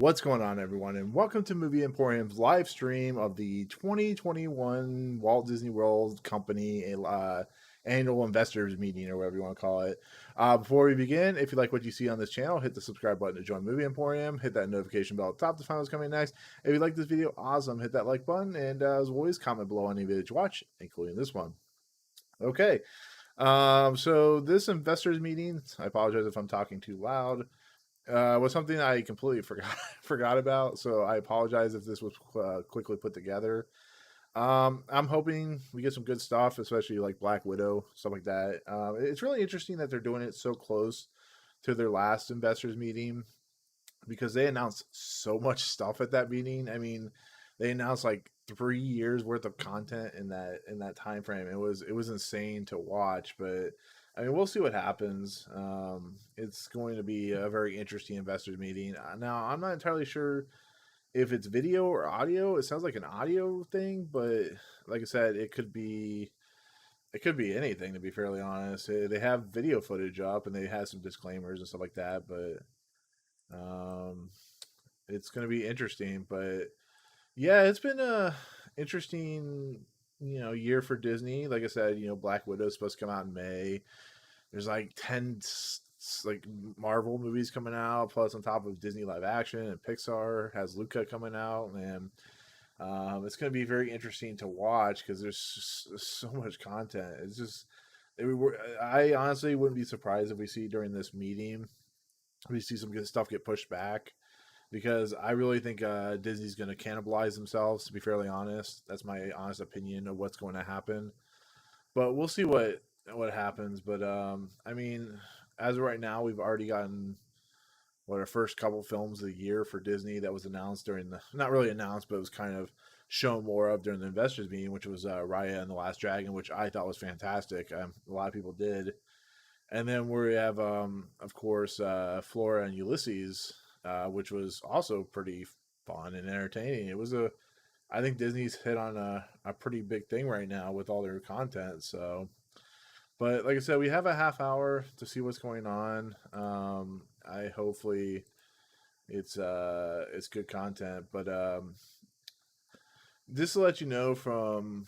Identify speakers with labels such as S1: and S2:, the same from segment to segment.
S1: What's going on, everyone, and welcome to Movie Emporium's live stream of the 2021 Walt Disney World Company annual investors meeting, or whatever you want to call it. Before we begin, if you like what you see on this channel, hit the subscribe button to join Movie Emporium. Hit that notification bell at the top to find what's coming next. If you like this video, awesome. Hit that like button, and as always, comment below any video you watch, including this one. Okay. So this investors meeting, I apologize if I'm talking too loud, was something I completely forgot about. So I apologize if this was quickly put together. I'm hoping we get some good stuff, especially like Black Widow, stuff like that. It's really interesting that they're doing it so close to their last investors meeting because they announced so much stuff at that meeting. I mean, they announced like 3 years worth of content in that time frame. It was insane to watch, but I mean, we'll see what happens. It's going to be a very interesting investors meeting. Now, I'm not entirely sure if it's video or audio. It sounds like an audio thing, but like I said, it could be anything, to be fairly honest. They have video footage up and they have some disclaimers and stuff like that, but um, it's going to be interesting. But yeah, it's been a interesting, year for Disney. Like I said, Black Widow is supposed to come out in May. There's like 10 like Marvel movies coming out, plus on top of Disney live action, and Pixar has Luca coming out, and it's going to be very interesting to watch because there's so much content. It's just I honestly wouldn't be surprised if we see during this meeting we see some good stuff get pushed back because I really think Disney's going to cannibalize themselves. To be fairly honest, that's my honest opinion of what's going to happen. But we'll see what happens. But I mean, as of right now, we've already gotten what our first couple films of the year for Disney that was announced during the not really announced, but it was kind of shown more of during the investors meeting, which was Raya and the Last Dragon, which I thought was fantastic. A lot of people did. And then we have, of course, Flora and Ulysses, which was also pretty fun and entertaining. I think Disney's hit on a pretty big thing right now with all their content. So, but like I said, we have a half hour to see what's going on. I hopefully it's good content, but just to let you know from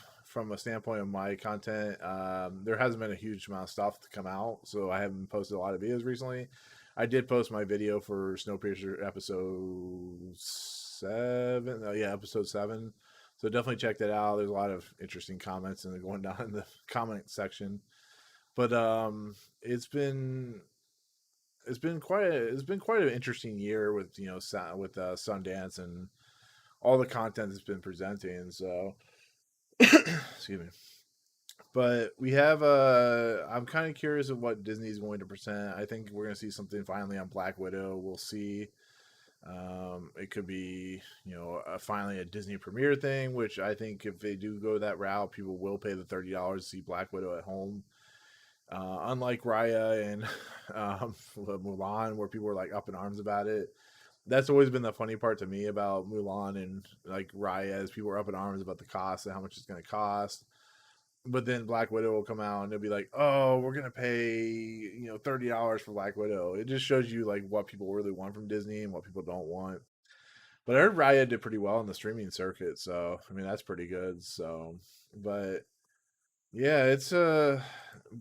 S1: a standpoint of my content, there hasn't been a huge amount of stuff to come out, so I haven't posted a lot of videos recently. I did post my video for Snowpiercer episode 7. Oh, yeah, episode 7. So definitely check that out. There's a lot of interesting comments and going down in the comment section. But it's been quite an interesting year with Sundance and all the content that's been presenting. So excuse me. But we have I'm kind of curious of what Disney's going to present. I think we're going to see something finally on Black Widow. We'll see. It could be, finally a Disney premiere thing, which I think if they do go that route, people will pay the $30 to see Black Widow at home. Unlike Raya and Mulan, where people were like up in arms about it. That's always been the funny part to me about Mulan and like Raya is people were up in arms about the cost and how much it's going to cost. But then Black Widow will come out and they'll be like, "Oh, we're gonna pay $30 for Black Widow." It just shows you like what people really want from Disney and what people don't want. But I heard Raya did pretty well on the streaming circuit, so I mean that's pretty good. So, but yeah, it's going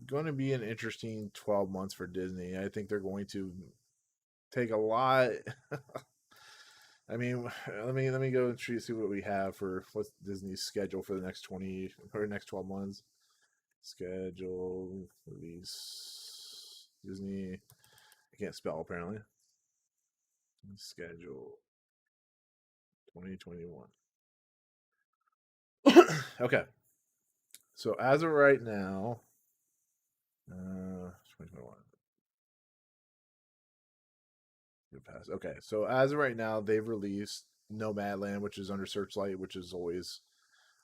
S1: to be an interesting 12 months for Disney. I think they're going to take a lot. I mean, let me go and see what we have for what's Disney's schedule for the next 20 or next 12 months. Schedule release Disney. I can't spell apparently. Schedule 2021. Okay. So as of right now, 2021. Okay, so as of right now, they've released Nomadland, which is under Searchlight, which is always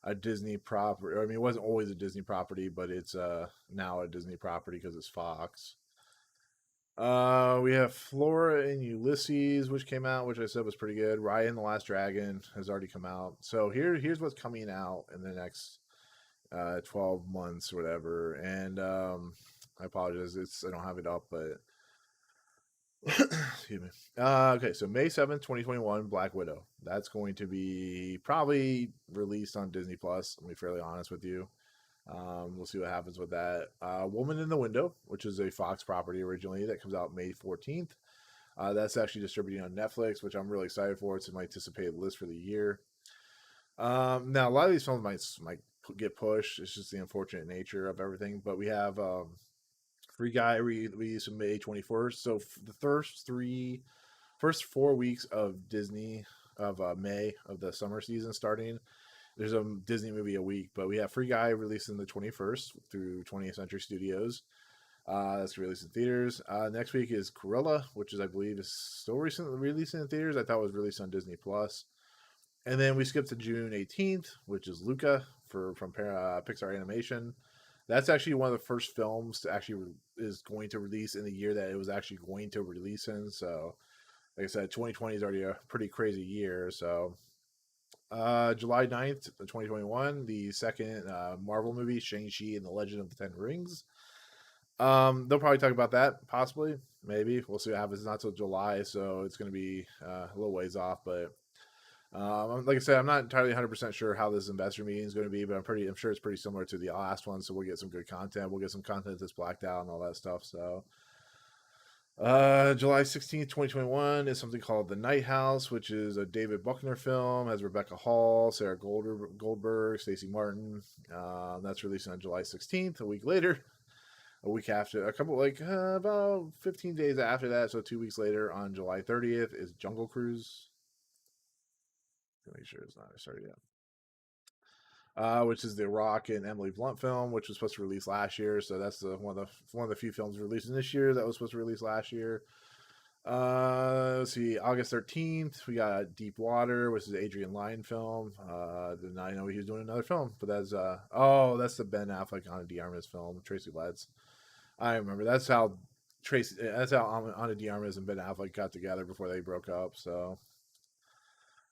S1: a Disney property. I mean, it wasn't always a Disney property, but it's now a Disney property because it's Fox. We have Flora and Ulysses, which came out, which I said was pretty good. Raya and the Last Dragon has already come out. So here's what's coming out in the next 12 months, or whatever. And I apologize, I don't have it up, but Excuse me. Okay, so May 7th, 2021, Black Widow. That's going to be probably released on Disney Plus. I'll be fairly honest with you. We'll see what happens with that. Woman in the Window, which is a Fox property originally, that comes out May 14th. That's actually distributing on Netflix, which I'm really excited for. It's in my anticipated list for the year. Now, a lot of these films might get pushed. It's just the unfortunate nature of everything. But we have Free Guy released on May 21st. So the first 4 weeks of Disney of May of the summer season starting, there's a Disney movie a week. But we have Free Guy releasing the 21st through 20th Century Studios. That's released in theaters. Next week is Cruella, which is I believe is still recently releasing in theaters. I thought it was released on Disney Plus. And then we skip to June 18th, which is Luca from Pixar Animation. That's actually one of the first films to actually is going to release in the year that it was actually going to release in. So, like I said, 2020 is already a pretty crazy year. So, July 9th, 2021, the second Marvel movie, Shang-Chi and the Legend of the Ten Rings. They'll probably talk about that, possibly, maybe. We'll see what happens. It's not till July, so it's going to be a little ways off. But like I said, I'm not entirely 100% sure how this investor meeting is going to be, but I'm sure it's pretty similar to the last one. So we'll get some good content. We'll get some content that's blacked out and all that stuff. So, July 16th, 2021 is something called The Night House, which is a David Buckner film. Has Rebecca Hall, Sarah Goldberg, Stacey Martin. That's releasing on July 16th. A week later, a week after, a couple about 15 days after that. So 2 weeks later, on July 30th, is Jungle Cruise. Make sure it's not started yet. Which is the Rock and Emily Blunt film, which was supposed to release last year. So that's one of the few films releasing this year that was supposed to release last year. Let's see, August 13th, we got Deep Water, which is an Adrian Lyne film. Did not know he was doing another film, but that's that's the Ben Affleck Ana de Armas film, Tracy Letts. I remember that's how Ana de Armas and Ben Affleck got together before they broke up. So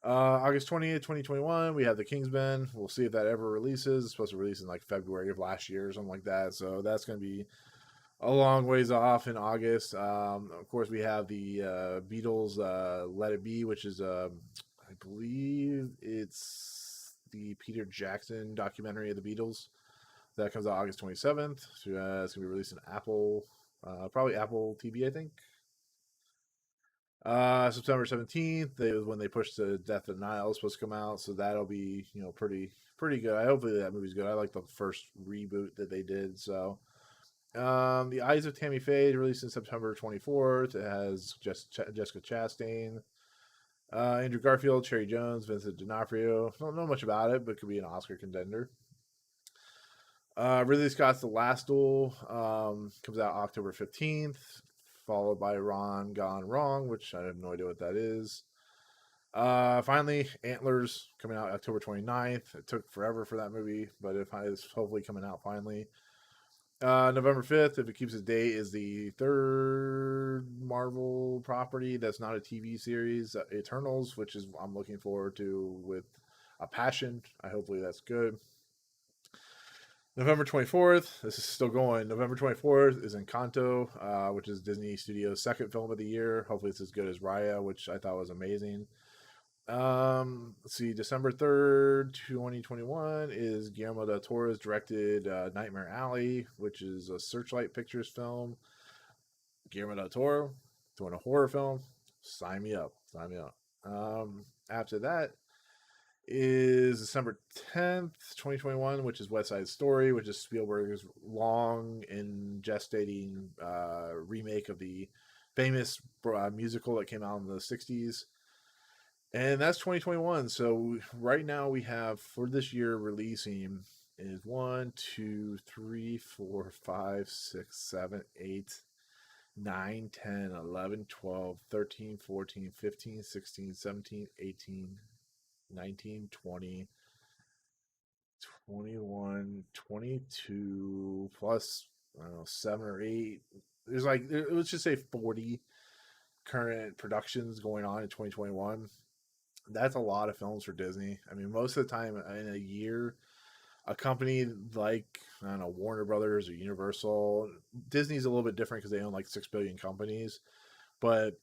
S1: August 20th, 2021, we have The Kingsman. We'll see if that ever releases. It's supposed to release in like February of last year or something like that. So that's going to be a long ways off in August. Of course, we have the Beatles Let It Be, which is, I believe it's the Peter Jackson documentary of the Beatles. That comes out August 27th. So, it's going to be released in Apple, probably Apple TV, I think. September 17th, when they pushed the Death of Nile supposed to come out, so that'll be pretty good. Hopefully that movie's good. I like the first reboot that they did. So, The Eyes of Tammy Faye released in September 24th. It has Jessica Chastain, Andrew Garfield, Cherry Jones, Vincent D'Onofrio. Don't know much about it, but could be an Oscar contender. Ridley Scott's The Last Duel comes out October 15th, followed by Ron Gone Wrong, which I have no idea what that is. Finally, Antlers coming out October 29th. It took forever for that movie, but it's hopefully coming out finally. November 5th, if it keeps its date, is the third Marvel property that's not a TV series, Eternals, which is I'm looking forward to with a passion. Hopefully that's good. November 24th, this is still going. November 24th is Encanto, which is Disney Studios' second film of the year. Hopefully it's as good as Raya, which I thought was amazing. Let's see, December 3rd, 2021 is Guillermo del Toro's directed Nightmare Alley, which is a Searchlight Pictures film. Guillermo del Toro doing a horror film. Sign me up. Sign me up. After that is December 10th, 2021, which is West Side Story, which is Spielberg's long and gestating remake of the famous musical that came out in the 60s. And that's 2021. So right now we have for this year releasing is 1, 2, 3, 4, 5, 6, 7, 8, 9, 10, 11, 12, 13, 14, 15, 16, 17, 18, 19, 20, 21, 22 plus, I don't know, 7 or 8. Let's just say 40 current productions going on in 2021. That's a lot of films for Disney. I mean, most of the time in a year, a company like, I don't know, Warner Brothers or Universal, Disney's a little bit different because they own like 6 billion companies. But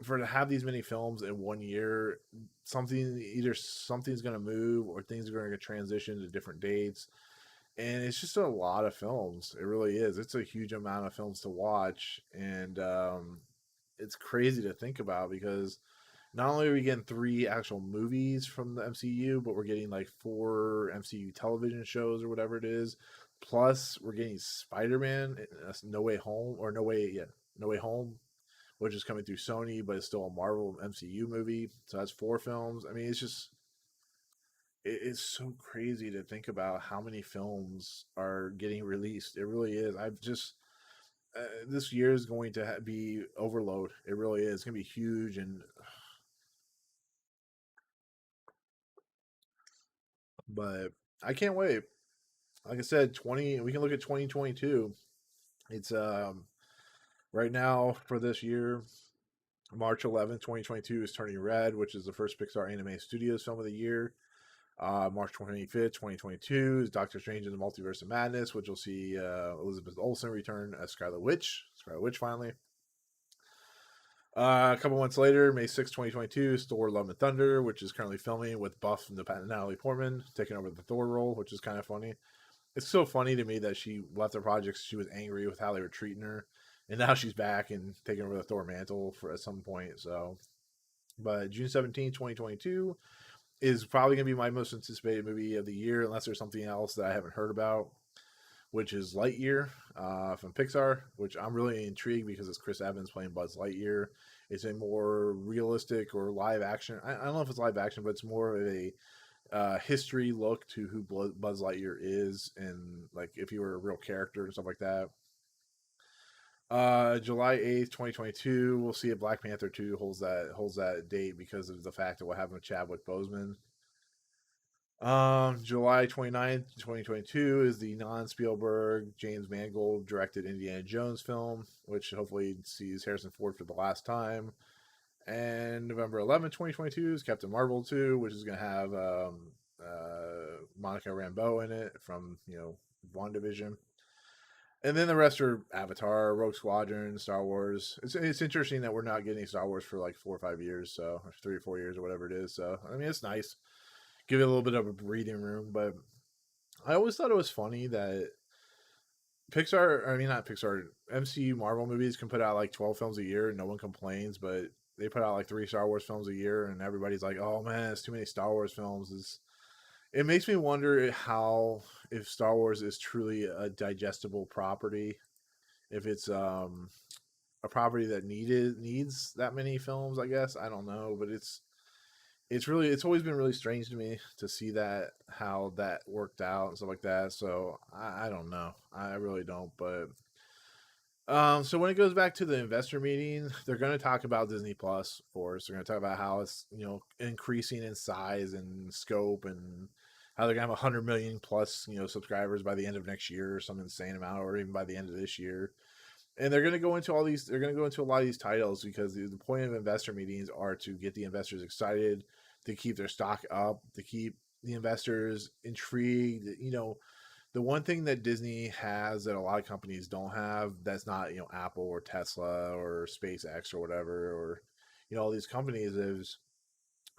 S1: for to have these many films in 1 year, something's going to move or things are going to transition to different dates, and it's just a lot of films. It really is. It's a huge amount of films to watch, and it's crazy to think about because not only are we getting three actual movies from the MCU, but we're getting like four MCU television shows or whatever it is. Plus, we're getting Spider Man, No Way Home, or No Way, yeah, No Way Home, which is coming through Sony, but it's still a Marvel MCU movie. So that's four films. I mean, it's so crazy to think about how many films are getting released. It really is. I've just this year is going to be overload. It really is. It's going to be huge, and but I can't wait. Like I said, 20. We can look at 2022. It's right now for this year. March 11th, 2022 is Turning Red, which is the first Pixar Anime Studios film of the year. March 25th, 2022 is Doctor Strange in the Multiverse of Madness, which will see Elizabeth Olsen return as Scarlet Witch. Scarlet Witch finally. A couple months later, May 6th, 2022, is Thor Love and Thunder, which is currently filming with Buff and the Natalie Portman taking over the Thor role, which is kind of funny. It's so funny to me that she left the project. She was angry with how they were treating her, and now she's back and taking over the Thor mantle for at some point. So, but June 17th, 2022 is probably going to be my most anticipated movie of the year, unless there's something else that I haven't heard about, which is Lightyear from Pixar, which I'm really intrigued because it's Chris Evans playing Buzz Lightyear. It's a more realistic or live action. I don't know if it's live action, but it's more of a history look to who Buzz Lightyear is and like if he were a real character and stuff like that. July 8th, 2022, we'll see if Black Panther 2 holds that date because of the fact that we'll have Chadwick Boseman. July 29th, 2022 is the non-Spielberg James Mangold directed Indiana Jones film, which hopefully sees Harrison Ford for the last time. And November 11th, 2022 is Captain Marvel 2, which is going to have Monica Rambeau in it from, WandaVision. And then the rest are Avatar, Rogue Squadron, Star Wars. It's interesting that we're not getting Star Wars for like 4 or 5 years, so or 3 or 4 years or whatever it is. So I mean, it's nice, give it a little bit of a breathing room. But I always thought it was funny that Pixar, I mean not Pixar, MCU Marvel movies can put out like 12 films a year and no one complains, but they put out like three Star Wars films a year and everybody's like, "Oh man, it's too many Star Wars films." It makes me wonder how if Star Wars is truly a digestible property, if it's a property that needs that many films, I guess. I don't know, but it's always been really strange to me to see that how that worked out and stuff like that. So I don't know. I really don't. But so when it goes back to the investor meeting, they're going to talk about Disney Plus. Of course, they're going to talk about how it's increasing in size and scope, and how they're going to have 100 million plus subscribers by the end of next year or some insane amount, or even by the end of this year. And they're going to go into all these. They're going to go into a lot of these titles because the point of investor meetings are to get the investors excited, to keep their stock up, to keep the investors intrigued. The one thing that Disney has that a lot of companies don't have, that's not Apple or Tesla or SpaceX or whatever, or all these companies, is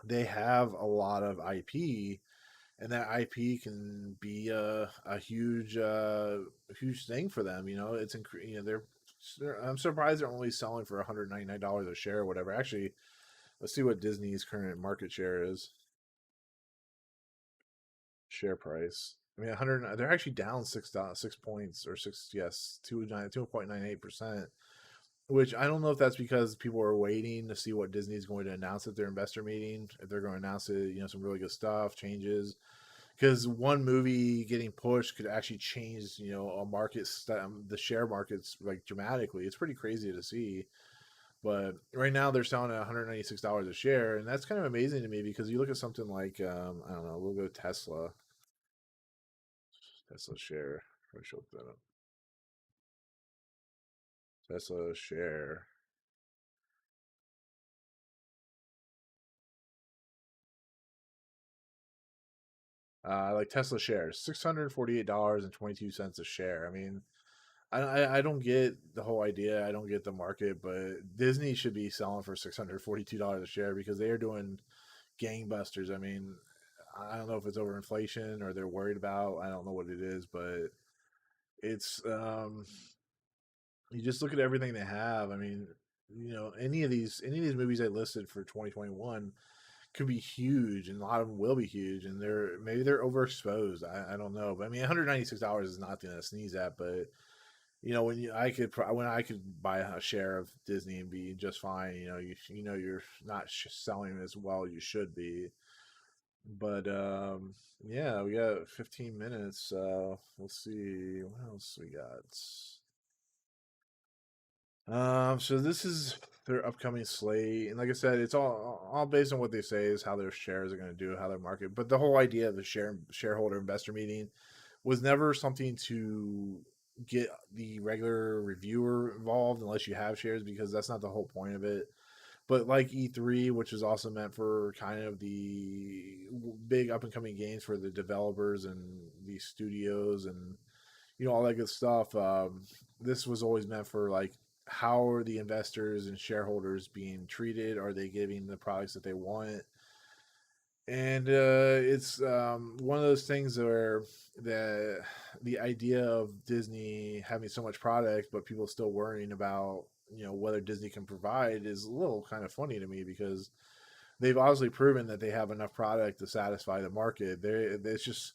S1: they have a lot of IP, and that IP can be a huge thing for them. I'm surprised they're only selling for $199 a share or whatever. Actually, let's see what Disney's current market share is. Share price. I mean, 100. They're actually down 6 points or six. Yes, 2.98%. Which I don't know if that's because people are waiting to see what Disney's going to announce at their investor meeting. If they're going to announce it, some really good stuff, changes. Because one movie getting pushed could actually change, a the share markets like dramatically. It's pretty crazy to see. But right now they're selling at $196 a share, and that's kind of amazing to me because you look at something like I don't know, we'll go Tesla share. I should look that up. Tesla share. Like Tesla shares, $648.22 a share. I mean, I don't get the whole idea. I don't get the market, but Disney should be selling for $642 a share because they are doing gangbusters. I mean, I don't know if it's over inflation or they're worried about. I don't know what it is, but it's you just look at everything they have. I mean, any of these movies they listed for 2021 could be huge, and a lot of them will be huge, and they're overexposed. I don't know, but I mean, $196 is nothing to sneeze at. But when I could buy a share of Disney and be just fine. You're not selling as well as you should be. But yeah, we got 15 minutes. We'll see what else we got. So this is their upcoming slate, and like I said, it's all based on what they say is how their shares are going to do, how their market. But the whole idea of the shareholder investor meeting was never something to get the regular reviewer involved unless you have shares, because that's not the whole point of it. But like E3, which is also meant for kind of the big up and coming games for the developers and the studios and all that good stuff. This was always meant for like, how are the investors and shareholders being treated? Are they getting the products that they want? And it's one of those things where the the idea of Disney having so much product, but people still worrying about whether Disney can provide is a little kind of funny to me, because they've obviously proven that they have enough product to satisfy the market. It's just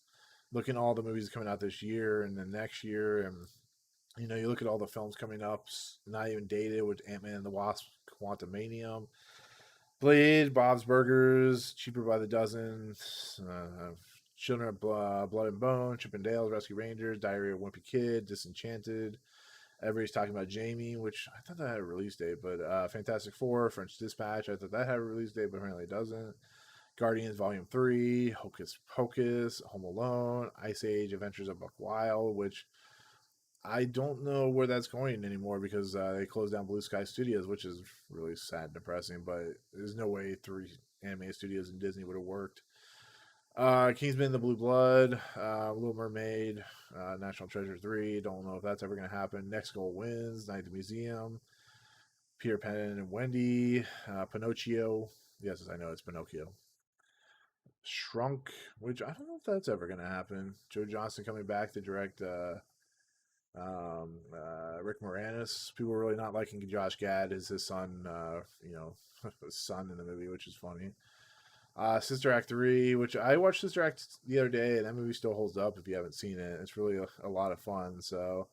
S1: looking at all the movies coming out this year and the next year, and you look at all the films coming up, not even dated, with Ant-Man and the Wasp, Quantumanium, Blade, Bob's Burgers, Cheaper by the Dozen, Children of Blood and Bone, Chip and Dale's Rescue Rangers, Diary of a Wimpy Kid, Disenchanted. Everybody's talking about Jamie, which I thought that had a release date, but Fantastic Four, French Dispatch, I thought that had a release date, but apparently it doesn't. Guardians Volume 3, Hocus Pocus, Home Alone, Ice Age, Adventures of Buck Wild, which I don't know where that's going anymore, because they closed down Blue Sky Studios, which is really sad and depressing, but there's no way three anime studios in Disney would have worked. Kingsman: The Blue Blood, Little Mermaid, National Treasure 3. Don't know if that's ever going to happen. Next Goal Wins, Night at the Museum, Peter Pan and Wendy, Pinocchio. Yes, I know it's Pinocchio. Shrunk, which I don't know if that's ever going to happen. Joe Johnston coming back to direct Rick Moranis. People are really not liking Josh Gad as his son, his son in the movie, which is funny. Sister Act 3, which I watched Sister Act the other day, and that movie still holds up if you haven't seen it. It's really a lot of fun. So,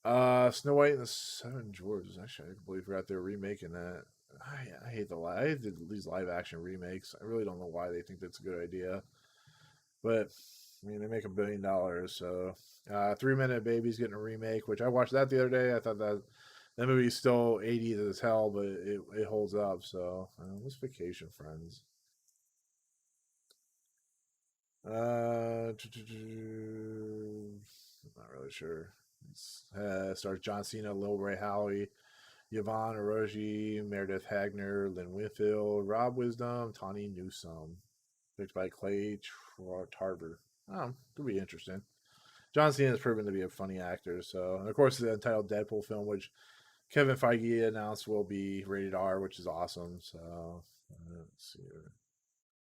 S1: Snow White and the Seven Dwarfs. Actually, I completely forgot they were remaking that. I hate I hate these live action remakes. I really don't know why they think that's a good idea. But I mean, they make $1 billion. So, 3 Minute Baby's getting a remake, which I watched that the other day. I thought that movie's still 80s as hell, but it holds up. So, what's Vacation Friends? Not really sure. Stars John Cena, Lil Ray Howie, Yvonne Oroji, Meredith Hagner, Lynn Whitfield, Rob Wisdom, Tawny Newsome. Picked by Clay Tarver. Oh, could be interesting. John Cena has proven to be a funny actor. So, and of course, the entitled Deadpool film, which Kevin Feige announced will be rated R, which is awesome. So, let's see.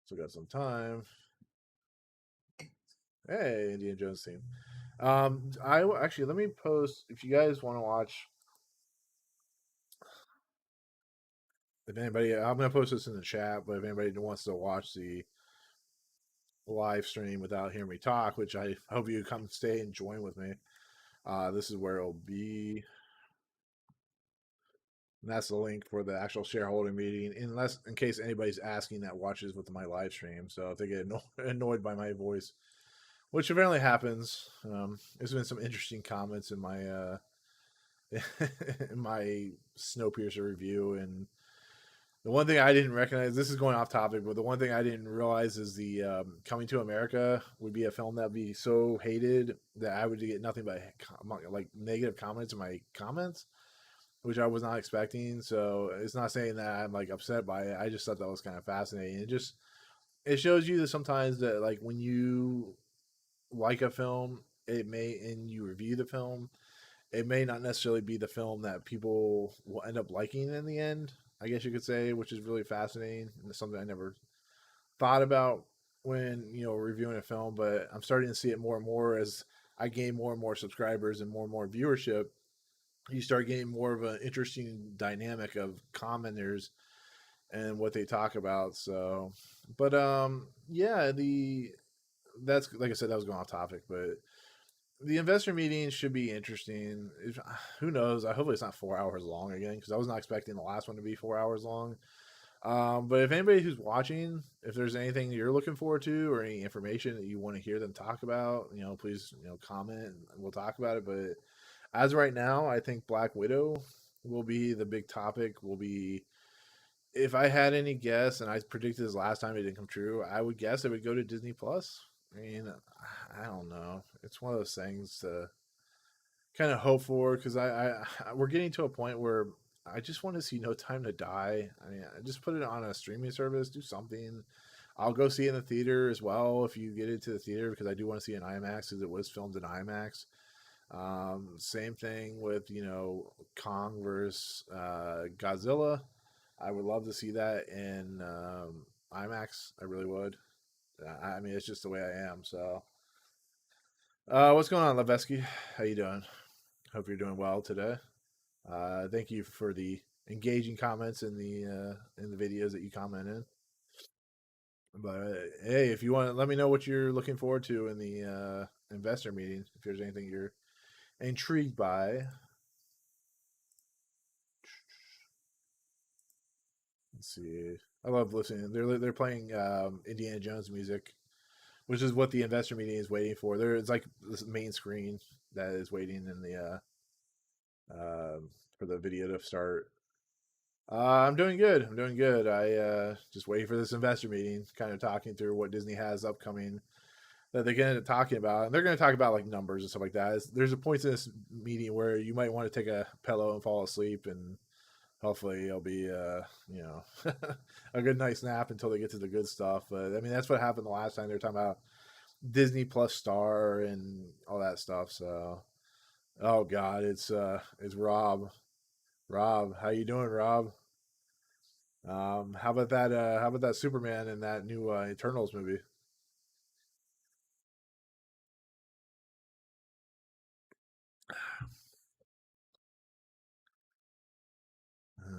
S1: Still got some time. Hey, Indiana Jones team. I will actually, let me post if you guys want to watch. If anybody, I'm gonna post this in the chat. But if anybody wants to watch the live stream without hearing me talk, which I hope you come stay and join with me, this is where it'll be. And that's the link for the actual shareholder meeting, unless in case anybody's asking that watches with my live stream. So if they get annoyed by my voice, which apparently happens, there's been some interesting comments in my in my Snowpiercer review. And the one thing I didn't recognize, this is going off topic, but the one thing I didn't realize is the Coming to America would be a film that would be so hated that I would get nothing but like negative comments in my comments, which I was not expecting. So it's not saying that I'm like upset by it. I just thought that was kind of fascinating. It shows you that sometimes that, like, when you like a film, it may and you review the film, it may not necessarily be the film that people will end up liking in the end. I guess you could say, which is really fascinating and it's something I never thought about when reviewing a film. But I'm starting to see it more and more as I gain more and more subscribers and more viewership. You start getting more of an interesting dynamic of commenters and what they talk about. So, but yeah, the that's like I said, that was going off topic, but the investor meeting should be interesting. Who knows? I hopefully it's not 4 hours long again because I was not expecting the last one to be 4 hours long. But if anybody who's watching, if there's anything you're looking forward to or any information that you want to hear them talk about, please comment and we'll talk about it. But as of right now, I think Black Widow will be the big topic. Will be if I had any guess, and I predicted this last time it didn't come true, I would guess it would go to Disney Plus. I mean, I don't know. It's one of those things to kind of hope for because we're getting to a point where I just want to see No Time to Die. I mean, I just put it on a streaming service, do something. I'll go see it in the theater as well if you get it to the theater because I do want to see it in IMAX because it was filmed in IMAX. Same thing with Kong versus Godzilla. I would love to see that in IMAX. I really would. I mean, it's just the way I am. So, what's going on, Levesky? How you doing? Hope you're doing well today. Thank you for the engaging comments in the videos that you comment in. But hey, if you want, let me know what you're looking forward to in the investor meeting. If there's anything you're intrigued by, let's see. I love listening. They're playing Indiana Jones music, which is what the investor meeting is waiting for. It's like this main screen that is waiting in the for the video to start. I'm doing good. I'm doing good. I just waiting for this investor meeting, kind of talking through what Disney has upcoming that they're going to talking about, and they're going to talk about like numbers and stuff like that. There's a point in this meeting where you might want to take a pillow and fall asleep, and hopefully it'll be a good night's nap until they get to the good stuff. But I mean, that's what happened the last time they were talking about Disney Plus Star and all that stuff. So, oh God, it's Rob. Rob, how you doing, Rob? How about that? How about that Superman in that new Eternals movie?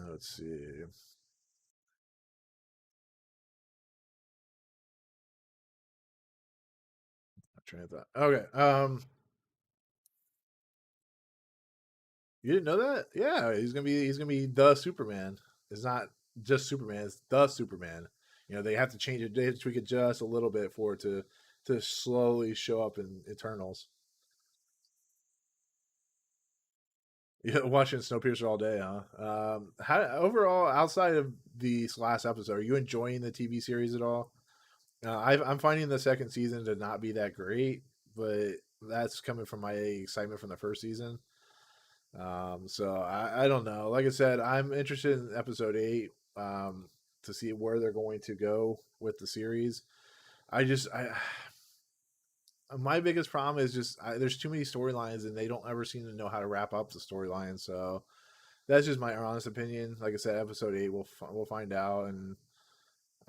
S1: Let's see. I'm trying to think. Okay. You didn't know that? Yeah, he's gonna be the Superman. It's not just Superman. It's the Superman. They have to change it. They have to tweak it just a little bit for it to slowly show up in Eternals. Yeah, watching Snowpiercer all day, huh? How overall outside of these last episode, are you enjoying the TV series at all? I'm finding the second season to not be that great, but that's coming from my excitement from the first season. So I don't know. Like I said, I'm interested in episode 8 to see where they're going to go with the series. I my biggest problem is just there's too many storylines and they don't ever seem to know how to wrap up the storyline. So that's just my honest opinion. Like I said, episode 8 we'll find out, and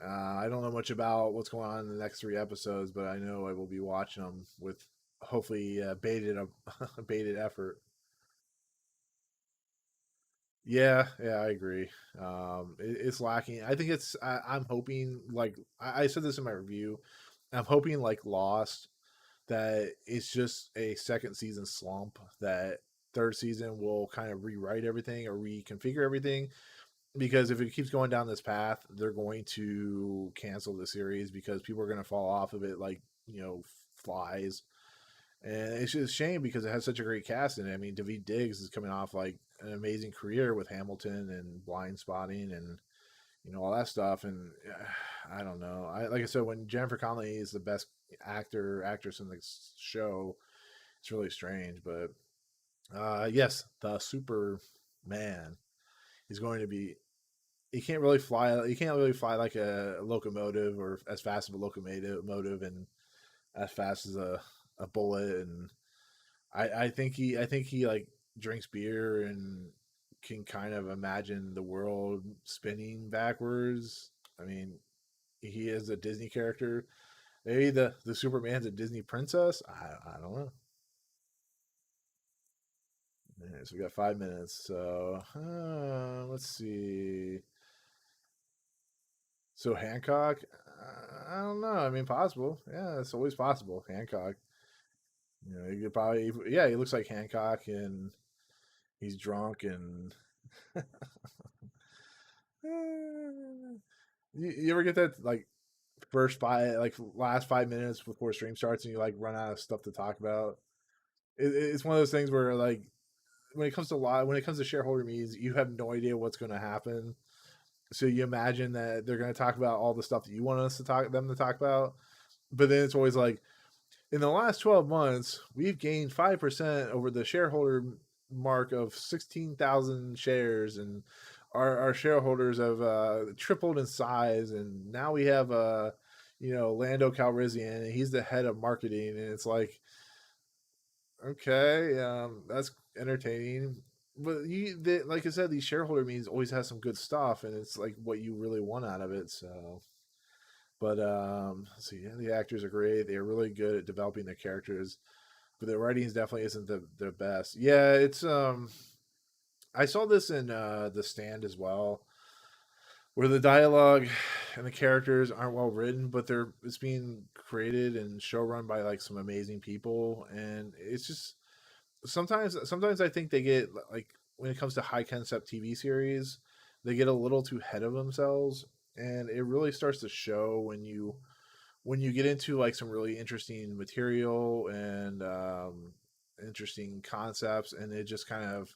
S1: I don't know much about what's going on in the next 3 episodes, but I know I will be watching them with hopefully bated effort. Yeah, I agree. It's lacking. I think I'm hoping like I said this in my review. I'm hoping like Lost that it's just a second season slump. That third season will kind of rewrite everything or reconfigure everything. Because if it keeps going down this path, they're going to cancel the series because people are going to fall off of it like flies. And it's just a shame because it has such a great cast in it. I mean, David Diggs is coming off like an amazing career with Hamilton and Blind Spotting and all that stuff. And I don't know. Like I said, when Jennifer Connelly is the best actress in the show, it's really strange. But yes, the Superman is going to be. He can't really fly. He can't really fly like a locomotive or as fast as a locomotive and as fast as a bullet and I think he like drinks beer and can kind of imagine the world spinning backwards. I mean, he is a Disney character. Maybe the Superman's a Disney princess. I don't know. Yeah, so we got 5 minutes. So let's see. So Hancock, I don't know. I mean, possible. Yeah, it's always possible. Hancock. You know, you could probably. Yeah, he looks like Hancock, and he's drunk, and you ever get that like first five, like last 5 minutes before stream starts, and you like run out of stuff to talk about? It's one of those things where like when it comes to shareholder meetings, you have no idea what's going to happen. So you imagine that they're going to talk about all the stuff that you want them to talk about, but then it's always like, in the last 12 months, we've gained 5% over the shareholder mark of 16,000 shares, and our shareholders have tripled in size, and now we have Lando Calrissian, and he's the head of marketing, and it's like, okay, that's entertaining. But like I said, these shareholder meetings always have some good stuff, and it's like what you really want out of it. So, but let's see, yeah, the actors are great. They're really good at developing their characters, but the writing definitely isn't the best. Yeah, it's I saw this in The Stand as well, where the dialogue and the characters aren't well written, but it's being created and show run by like some amazing people, and it's just sometimes I think they get like when it comes to high concept TV series, they get a little too ahead of themselves, and it really starts to show when you get into like some really interesting material and interesting concepts, and it just kind of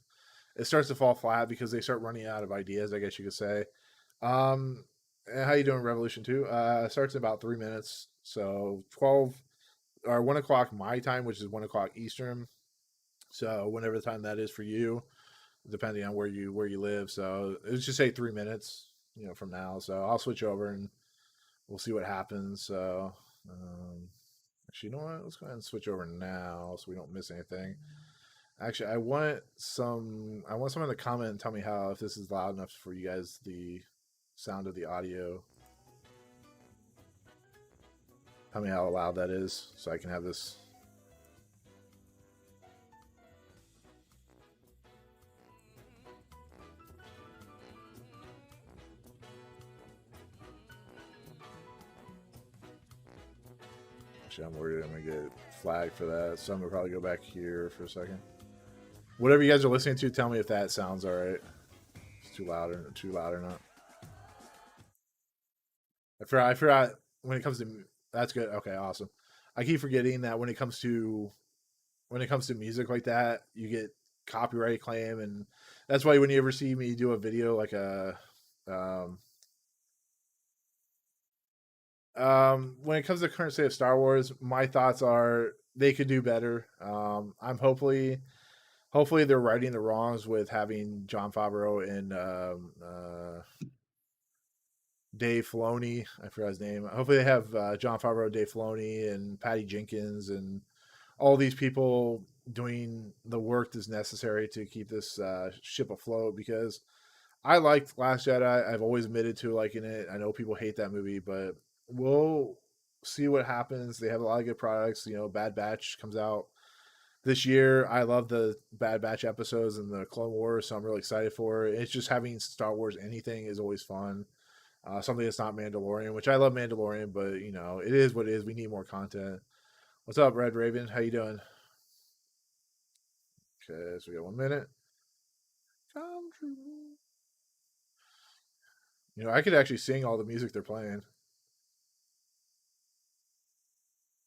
S1: it starts to fall flat because they start running out of ideas, I guess you could say. um how you doing, Revolution 2? Starts in about 3 minutes, so 12 or 1 o'clock my time, which is 1 o'clock Eastern, so whenever the time that is for you, depending on where you live. So let's just say 3 minutes, from now. So I'll switch over and we'll see what happens. So actually, you know what? Let's go ahead and switch over now so we don't miss anything. Actually, I want someone to comment and tell me how if this is loud enough for you guys, the sound of the audio. Tell me how loud that is so I can have this. Actually, I'm worried I'm gonna get flagged for that, so I'm gonna probably go back here for a second. Whatever you guys are listening to, tell me if that sounds all right. It's too loud or not. I forgot when it comes to that's good. Okay, awesome. I keep forgetting that when it comes to music like that, you get copyright claim, and that's why when you ever see me do a video like um, when it comes to the current state of Star Wars, my thoughts are they could do better. I'm hopefully they're righting the wrongs with having John Favreau and Dave Filoni. I forgot his name. Hopefully they have John Favreau, Dave Filoni, and Patty Jenkins, and all these people doing the work that's necessary to keep this ship afloat. Because I liked Last Jedi. I've always admitted to liking it. I know people hate that movie, but we'll see what happens. They have a lot of good products. Bad Batch comes out this year. I love the Bad Batch episodes and the Clone Wars, so I'm really excited for it. It's just having Star Wars anything is always fun. Something that's not Mandalorian, which I love Mandalorian, but it is what it is. We need more content. What's up, Red Raven? How you doing? Okay, so we got 1 minute. Come true. I could actually sing all the music they're playing.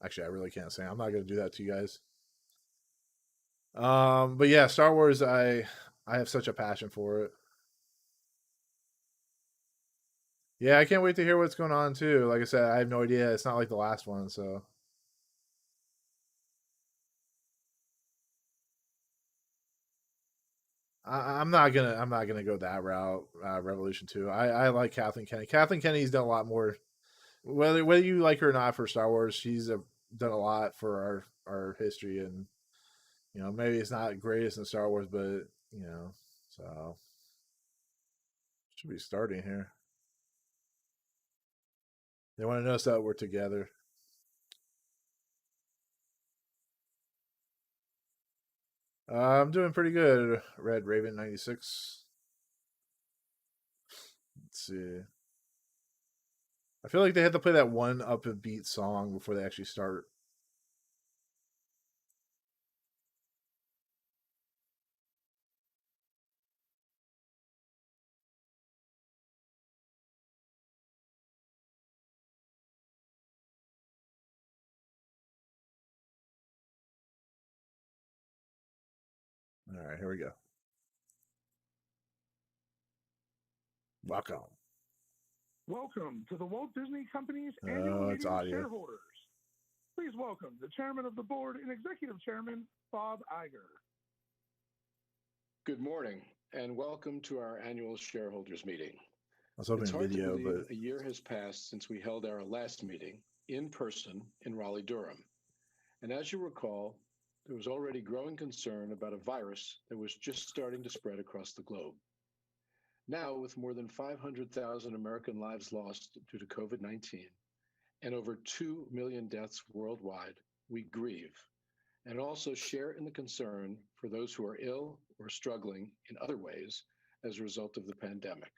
S1: Actually, I really can't sing. I'm not gonna do that to you guys. But yeah, Star Wars. I have such a passion for it. Yeah, I can't wait to hear what's going on too. Like I said, I have no idea. It's not like the last one, so I'm not gonna go that route. Revolution 2. I like Kathleen Kennedy. Kathleen Kennedy's done a lot more. Whether you like her or not for Star Wars, she's done a lot for our history, and Maybe it's not greatest in Star Wars, but so should be starting here. They want to notice that we're together. I'm doing pretty good. Red Raven 96. Let's see. I feel like they had to play that one upbeat song before they actually start. All right, here we go. Welcome.
S2: Welcome to the Walt Disney Company's annual
S1: Oh, it's
S2: meeting of
S1: audio.
S2: shareholders. Please welcome the Chairman of the Board and Executive Chairman, Bob Iger.
S3: Good morning, and welcome to our annual shareholders meeting.
S1: I was hoping
S3: It's hard
S1: video,
S3: to believe
S1: but
S3: a year has passed since we held our last meeting in person in Raleigh-Durham. And as you recall, there was already growing concern about a virus that was just starting to spread across the globe. Now, with more than 500,000 American lives lost due to COVID-19 and over 2 million deaths worldwide, we grieve and also share in the concern for those who are ill or struggling in other ways as a result of the pandemic.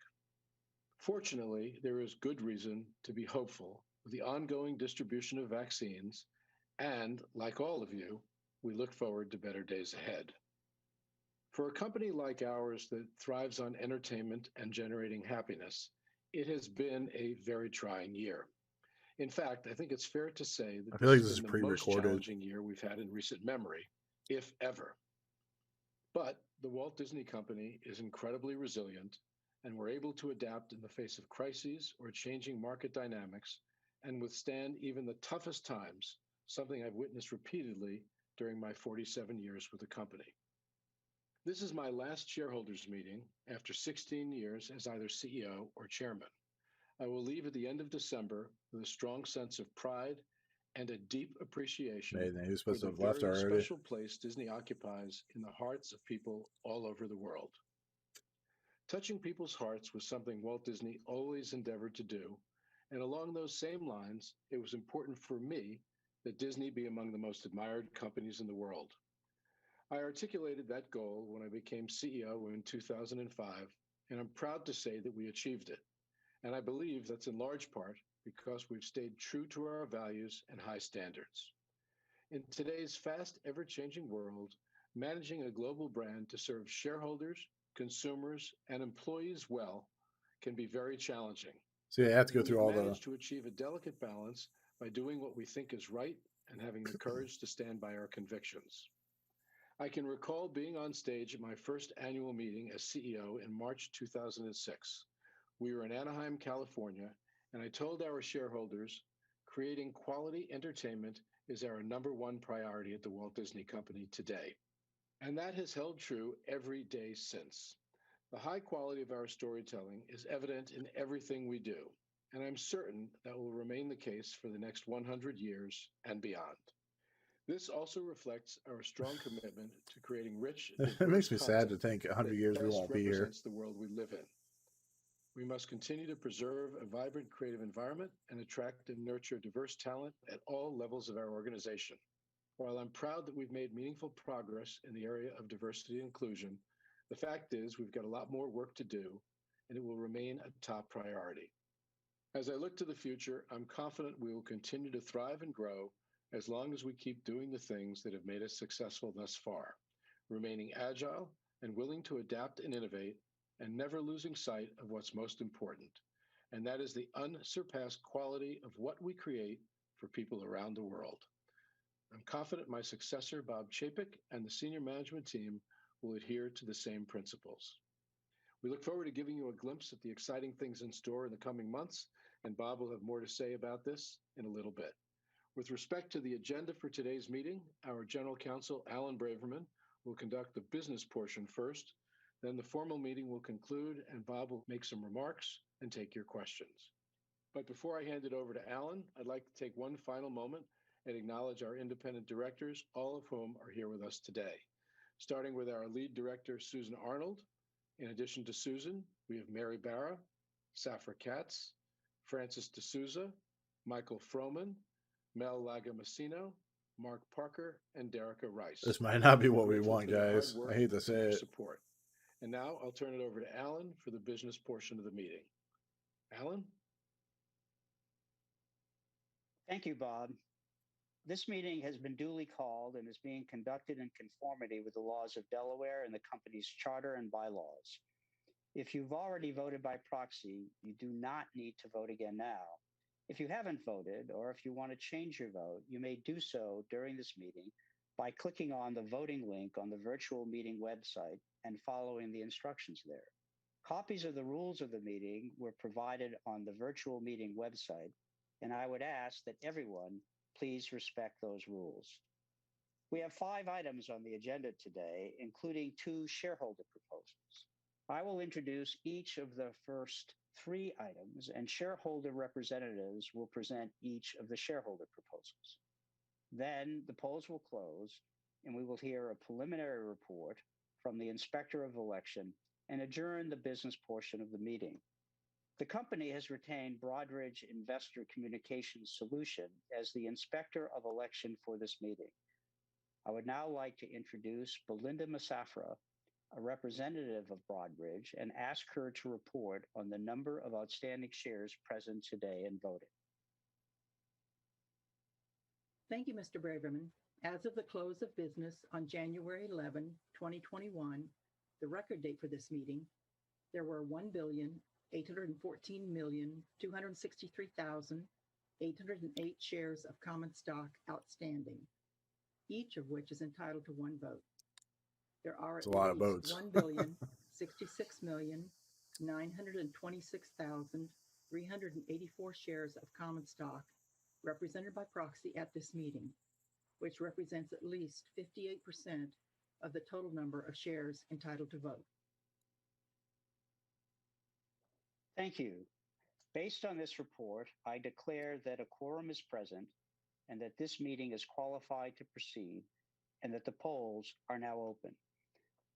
S3: Fortunately, there is good reason to be hopeful with the ongoing distribution of vaccines, and like all of you, we look forward to better days ahead. For a company like ours that thrives on entertainment and generating happiness, it has been a very trying year. In fact, I think it's fair to say that
S1: I feel
S3: this
S1: like
S3: has
S1: this is
S3: been the most
S1: pre-recorded.
S3: challenging year we've had in recent memory, if ever. But the Walt Disney Company is incredibly resilient, and we're able to adapt in the face of crises or changing market dynamics and withstand even the toughest times, something I've witnessed repeatedly during my 47 years with the company. This is my last shareholders meeting after 16 years as either CEO or chairman. I will leave at the end of December with a strong sense of pride and a deep appreciation
S1: Amazing. He was
S3: for
S1: supposed to
S3: the
S1: have left
S3: very
S1: already.
S3: special place Disney occupies in the hearts of people all over the world. Touching people's hearts was something Walt Disney always endeavored to do, and along those same lines, it was important for me that Disney be among the most admired companies in the world. I articulated that goal when I became CEO in 2005, and I'm proud to say that we achieved it. And I believe that's in large part because we've stayed true to our values and high standards. In today's fast, ever-changing world, managing a global brand to serve shareholders, consumers, and employees well can be very challenging.
S1: See, I have to go
S3: We've
S1: through all the.
S3: managed to achieve a delicate balance by doing what we think is right and having the courage to stand by our convictions. I can recall being on stage at my first annual meeting as CEO in March 2006. We were in Anaheim, California, and I told our shareholders, creating quality entertainment is our number one priority at the Walt Disney Company today. And that has held true every day since. The high quality of our storytelling is evident in everything we do, and I'm certain that will remain the case for the next 100 years and beyond. This also reflects our strong commitment to creating rich,
S1: It
S3: diverse
S1: makes me sad to
S3: content
S1: think 100
S3: that
S1: years we
S3: best
S1: won't be here.
S3: represents the world we live in. We must continue to preserve a vibrant creative environment and attract and nurture diverse talent at all levels of our organization. While I'm proud that we've made meaningful progress in the area of diversity and inclusion, the fact is we've got a lot more work to do, and it will remain a top priority. As I look to the future, I'm confident we will continue to thrive and grow as long as we keep doing the things that have made us successful thus far, remaining agile and willing to adapt and innovate, and never losing sight of what's most important, and that is the unsurpassed quality of what we create for people around the world. I'm confident my successor, Bob Chapek, and the senior management team will adhere to the same principles. We look forward to giving you a glimpse at the exciting things in store in the coming months, and Bob will have more to say about this in a little bit. With respect to the agenda for today's meeting, our General Counsel, Alan Braverman, will conduct the business portion first. Then the formal meeting will conclude, and Bob will make some remarks and take your questions. But before I hand it over to Alan, I'd like to take one final moment and acknowledge our independent directors, all of whom are here with us today. Starting with our lead director, Susan Arnold. In addition to Susan, we have Mary Barra, Safra Katz, Francis D'Souza, Michael Froman, Mel Lagamasino, Mark Parker, and Derica Rice.
S1: This might not be
S3: We're
S1: what we
S3: grateful
S1: want,
S3: for their
S1: guys.
S3: hard work
S1: I hate to say
S3: and their
S1: it.
S3: support. And now I'll turn it over to Alan for the business portion of the meeting. Alan?
S4: Thank you, Bob. This meeting has been duly called and is being conducted in conformity with the laws of Delaware and the company's charter and bylaws. If you've already voted by proxy, you do not need to vote again now. If you haven't voted, or if you want to change your vote, you may do so during this meeting by clicking on the voting link on the virtual meeting website and following the instructions there. Copies of the rules of the meeting were provided on the virtual meeting website, and I would ask that everyone please respect those rules. We have 5 items on the agenda today, including 2 shareholder proposals. I will introduce each of the first 3 items, and shareholder representatives will present each of the shareholder proposals. Then the polls will close, and we will hear a preliminary report from the Inspector of Election and adjourn the business portion of the meeting. The company has retained Broadridge Investor Communications Solution as the Inspector of Election for this meeting. I would now like to introduce Belinda Masafra, a representative of Broadridge, and ask her to report on the number of outstanding shares present today and voting.
S5: Thank you, Mr. Braverman. As of the close of business on January 11, 2021, the record date for this meeting, there were 1,814,263,808 shares of common stock outstanding, each of which is entitled to 1 vote. There are
S1: It's a lot of votes.
S5: 1,066,926,384 shares of common stock represented by proxy at this meeting, which represents at least 58% of the total number of shares entitled to vote.
S4: Thank you. Based on this report, I declare that a quorum is present and that this meeting is qualified to proceed and that the polls are now open.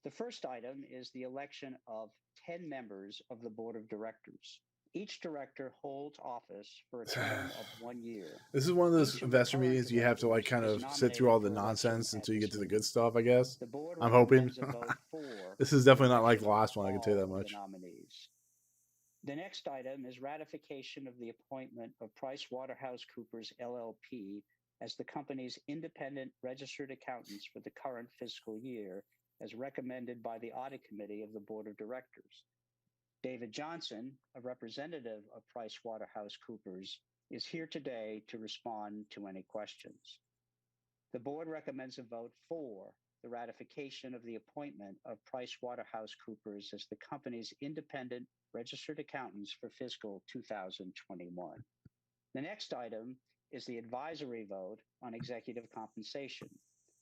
S4: The first item is the election of 10 members of the Board of Directors. Each director holds office for a term of 1 year.
S1: This is one of those
S4: Each of the
S1: investor
S4: current
S1: meetings you have to like kind
S4: directors
S1: of
S4: is
S1: sit through all the
S4: nominated for
S1: nonsense
S4: election
S1: until you
S4: at
S1: get
S4: this
S1: to the
S4: meeting.
S1: good stuff, I guess.
S4: The board
S1: I'm hoping.
S4: recommends a vote for
S1: This is definitely not like
S4: election
S1: the last
S4: of
S1: one, I can tell you that
S4: all
S1: much.
S4: the nominees. The next item is ratification of the appointment of PricewaterhouseCoopers LLP as the company's independent registered accountants for the current fiscal year, as recommended by the Audit Committee of the Board of Directors. David Johnson, a representative of PricewaterhouseCoopers, is here today to respond to any questions. The board recommends a vote for the ratification of the appointment of PricewaterhouseCoopers as the company's independent registered accountants for fiscal 2021. The next item is the advisory vote on executive compensation.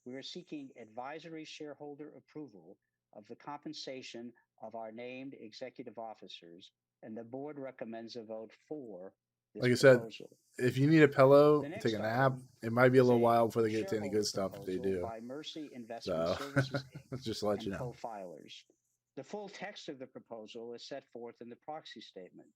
S4: We are seeking advisory shareholder approval of the compensation of our named executive officers, and the board recommends a vote for this
S1: Like I said,
S4: proposal.
S1: if you need a pillow,
S4: The next
S1: take a nap.
S4: item
S1: It might be a
S4: is
S1: little while before they get to any
S4: shareholder
S1: good stuff if they
S4: proposal
S1: do.
S4: by Mercy Investment
S1: So
S4: Services Inc.
S1: just to let
S4: and
S1: you know.
S4: co-filers. The full text of the proposal is set forth in the proxy statement.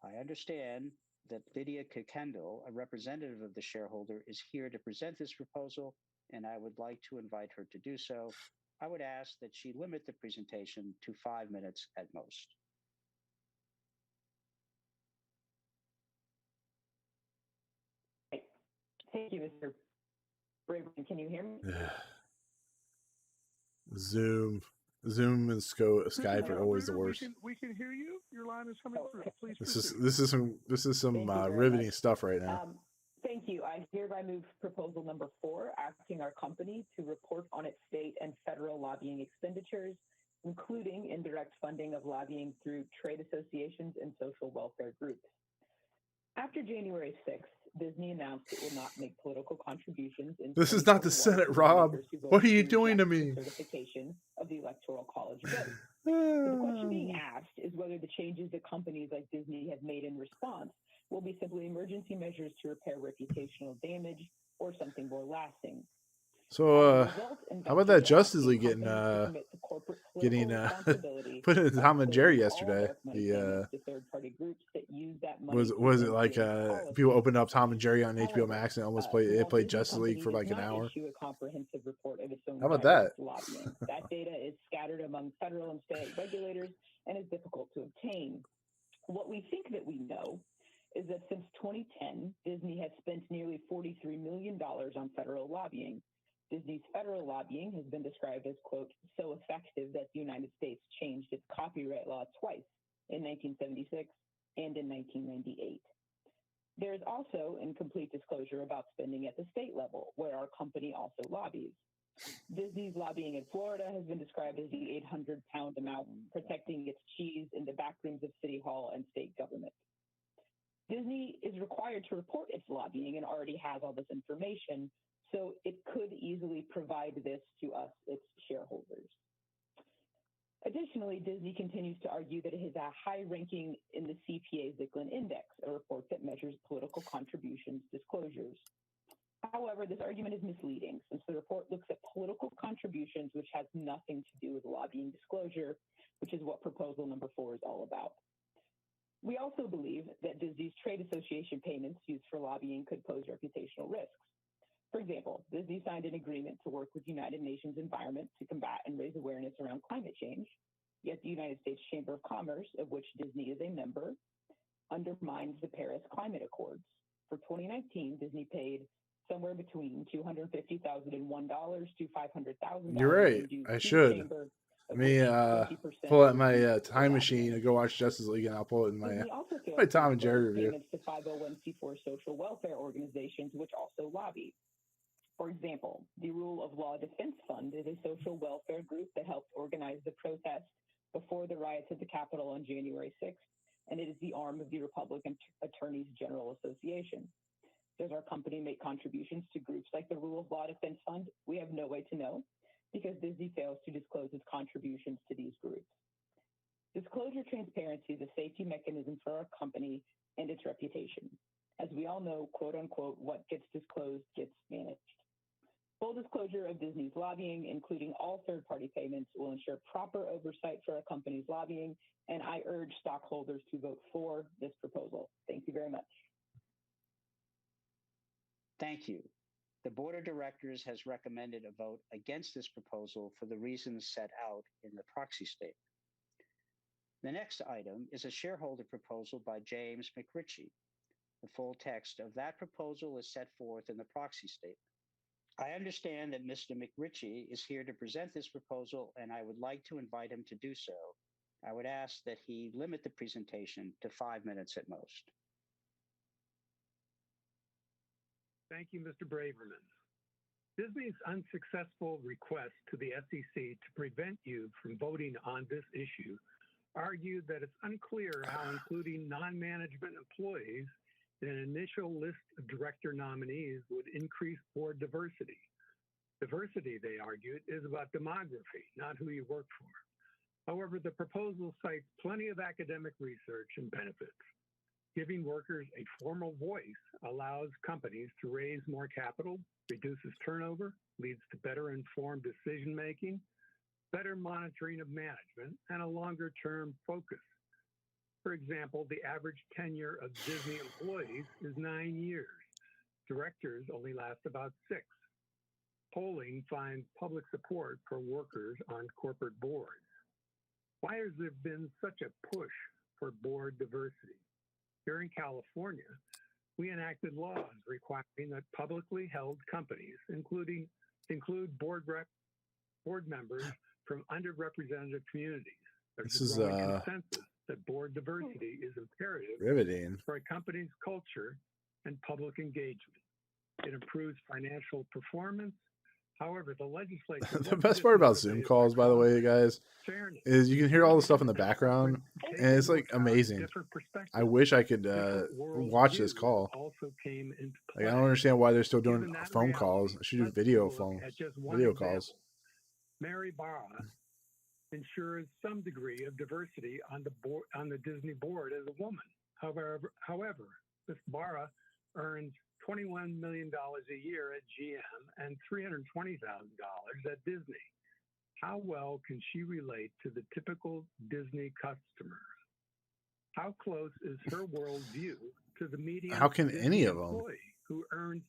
S4: I understand that Lydia Kekendall, a representative of the shareholder, is here to present this proposal, and I would like to invite her to do so. I would ask that she limit the presentation to 5 minutes at most.
S6: Thank you, Mr. Braverman. Can you hear me?
S1: Zoom and Skype are always the worst.
S2: We can hear you. Your line is coming through. Please proceed.
S1: This is some
S6: Thank you very
S1: riveting
S6: much.
S1: stuff right now.
S6: Thank you. I hereby move proposal number 4, asking our company to report on its state and federal lobbying expenditures, including indirect funding of lobbying through trade associations and social welfare groups. After January 6th, Disney announced it will not make political contributions in
S1: This is not the
S6: 2021
S1: Senate,
S6: to
S1: Rob.
S6: lawmakers who
S1: What are
S6: voted
S1: you
S6: to
S1: doing to
S6: reject
S1: me?
S6: the certification of the Electoral College vote. So the question being asked is whether the changes that companies like Disney have made in response will be simply emergency measures to repair reputational damage or something more lasting.
S1: So,
S6: As a result,
S1: how about that
S6: investors are
S1: Justice
S6: asking
S1: League getting
S6: companies to commit to corporate
S1: getting
S6: political responsibility
S1: put in
S6: by
S1: Tom and Jerry
S6: disclosing all
S1: yesterday?
S6: dark money
S1: The
S6: payments to third-party groups that use that money to
S1: was it like
S6: influence
S1: people
S6: policy.
S1: opened up Tom and Jerry on HBO
S6: However,
S1: Max and almost
S6: the Walt
S1: played
S6: Disney
S1: Justice League
S6: Company
S1: for
S6: does
S1: like an
S6: not
S1: hour?
S6: issue a comprehensive report of its own
S1: How about
S6: direct
S1: that?
S6: lobbying. That data is scattered among federal and state regulators and is difficult to obtain. What we think that we know is that since 2010, Disney has spent nearly $43 million on federal lobbying. Disney's federal lobbying has been described as, quote, so effective that the United States changed its copyright law twice, in 1976 and in 1998. There is also incomplete disclosure about spending at the state level, where our company also lobbies. Disney's lobbying in Florida has been described as the 800-pound amount protecting its cheese in the back rooms of City Hall and state government. Disney is required to report its lobbying and already has all this information, so it could easily provide this to us, its shareholders. Additionally, Disney continues to argue that it has a high ranking in the CPA-Zicklin Index, a report that measures political contributions disclosures. However, this argument is misleading since the report looks at political contributions, which has nothing to do with lobbying disclosure, which is what proposal number 4 is all about. We also believe that Disney's trade association payments used for lobbying could pose reputational risks. For example, Disney signed an agreement to work with United Nations Environment to combat and raise awareness around climate change, yet the United States Chamber of Commerce, of which Disney is a member, undermines the Paris Climate Accords. For 2019, Disney paid somewhere between $250,001 to $500,000.
S1: You're right. I should. Let me pull out my time machine and go watch Justice League, and I'll pull it in my my Tom and Jerry review.
S6: Payments to 501c4 social welfare organizations, which also lobby. For example, the Rule of Law Defense Fund is a social welfare group that helped organize the protests before the riots at the Capitol on January 6th, and it is the arm of the Republican Attorneys General Association. Does our company make contributions to groups like the Rule of Law Defense Fund? We have no way to know because Disney fails to disclose its contributions to these groups. Disclosure transparency is a safety mechanism for our company and its reputation. As we all know, quote unquote, what gets disclosed gets managed. Full disclosure of Disney's lobbying, including all third-party payments, will ensure proper oversight for our company's lobbying, and I urge stockholders to vote for this proposal. Thank you very much.
S4: Thank you. The Board of Directors has recommended a vote against this proposal for the reasons set out in the proxy statement. The next item is a shareholder proposal by James McRitchie. The full text of that proposal is set forth in the proxy statement. I understand that Mr. McRitchie is here to present this proposal, and I would like to invite him to do so. I would ask that he limit the presentation to 5 minutes at most.
S2: Thank you, Mr. Braverman. Disney's unsuccessful request to the SEC to prevent you from voting on this issue argued that it's unclear how including non-management employees in an initial list of director nominees would increase board diversity. Diversity, they argued, is about demography, not who you work for. However, the proposal cites plenty of academic research and benefits. Giving workers a formal voice allows companies to raise more capital, reduces turnover, leads to better informed decision-making, better monitoring of management, and a longer-term focus. For example, the average tenure of Disney employees is 9 years. Directors only last about 6. Polling finds public support for workers on corporate boards. Why has there been such a push for board diversity? Here in California, we enacted laws requiring that publicly held companies include board members from underrepresented communities. There's a growing consensus that board diversity is imperative
S1: Riveting.
S2: for a company's culture and public engagement. It improves financial performance. However, the legislature...
S1: The best part about Zoom calls, by the way, guys, is you can hear all the stuff in the background, and it's like amazing. I wish I could watch this call. Like, I don't understand why they're still doing phone calls. I should do video calls.
S2: Mary Barra ensures some degree of diversity on the Disney board as a woman. However, Ms. Barra earns $21 million a year at GM and $320,000 at Disney. How well can she relate to the typical Disney customer? How close is her worldview to the median
S1: How can
S2: Disney
S1: any of them?
S2: employee who earns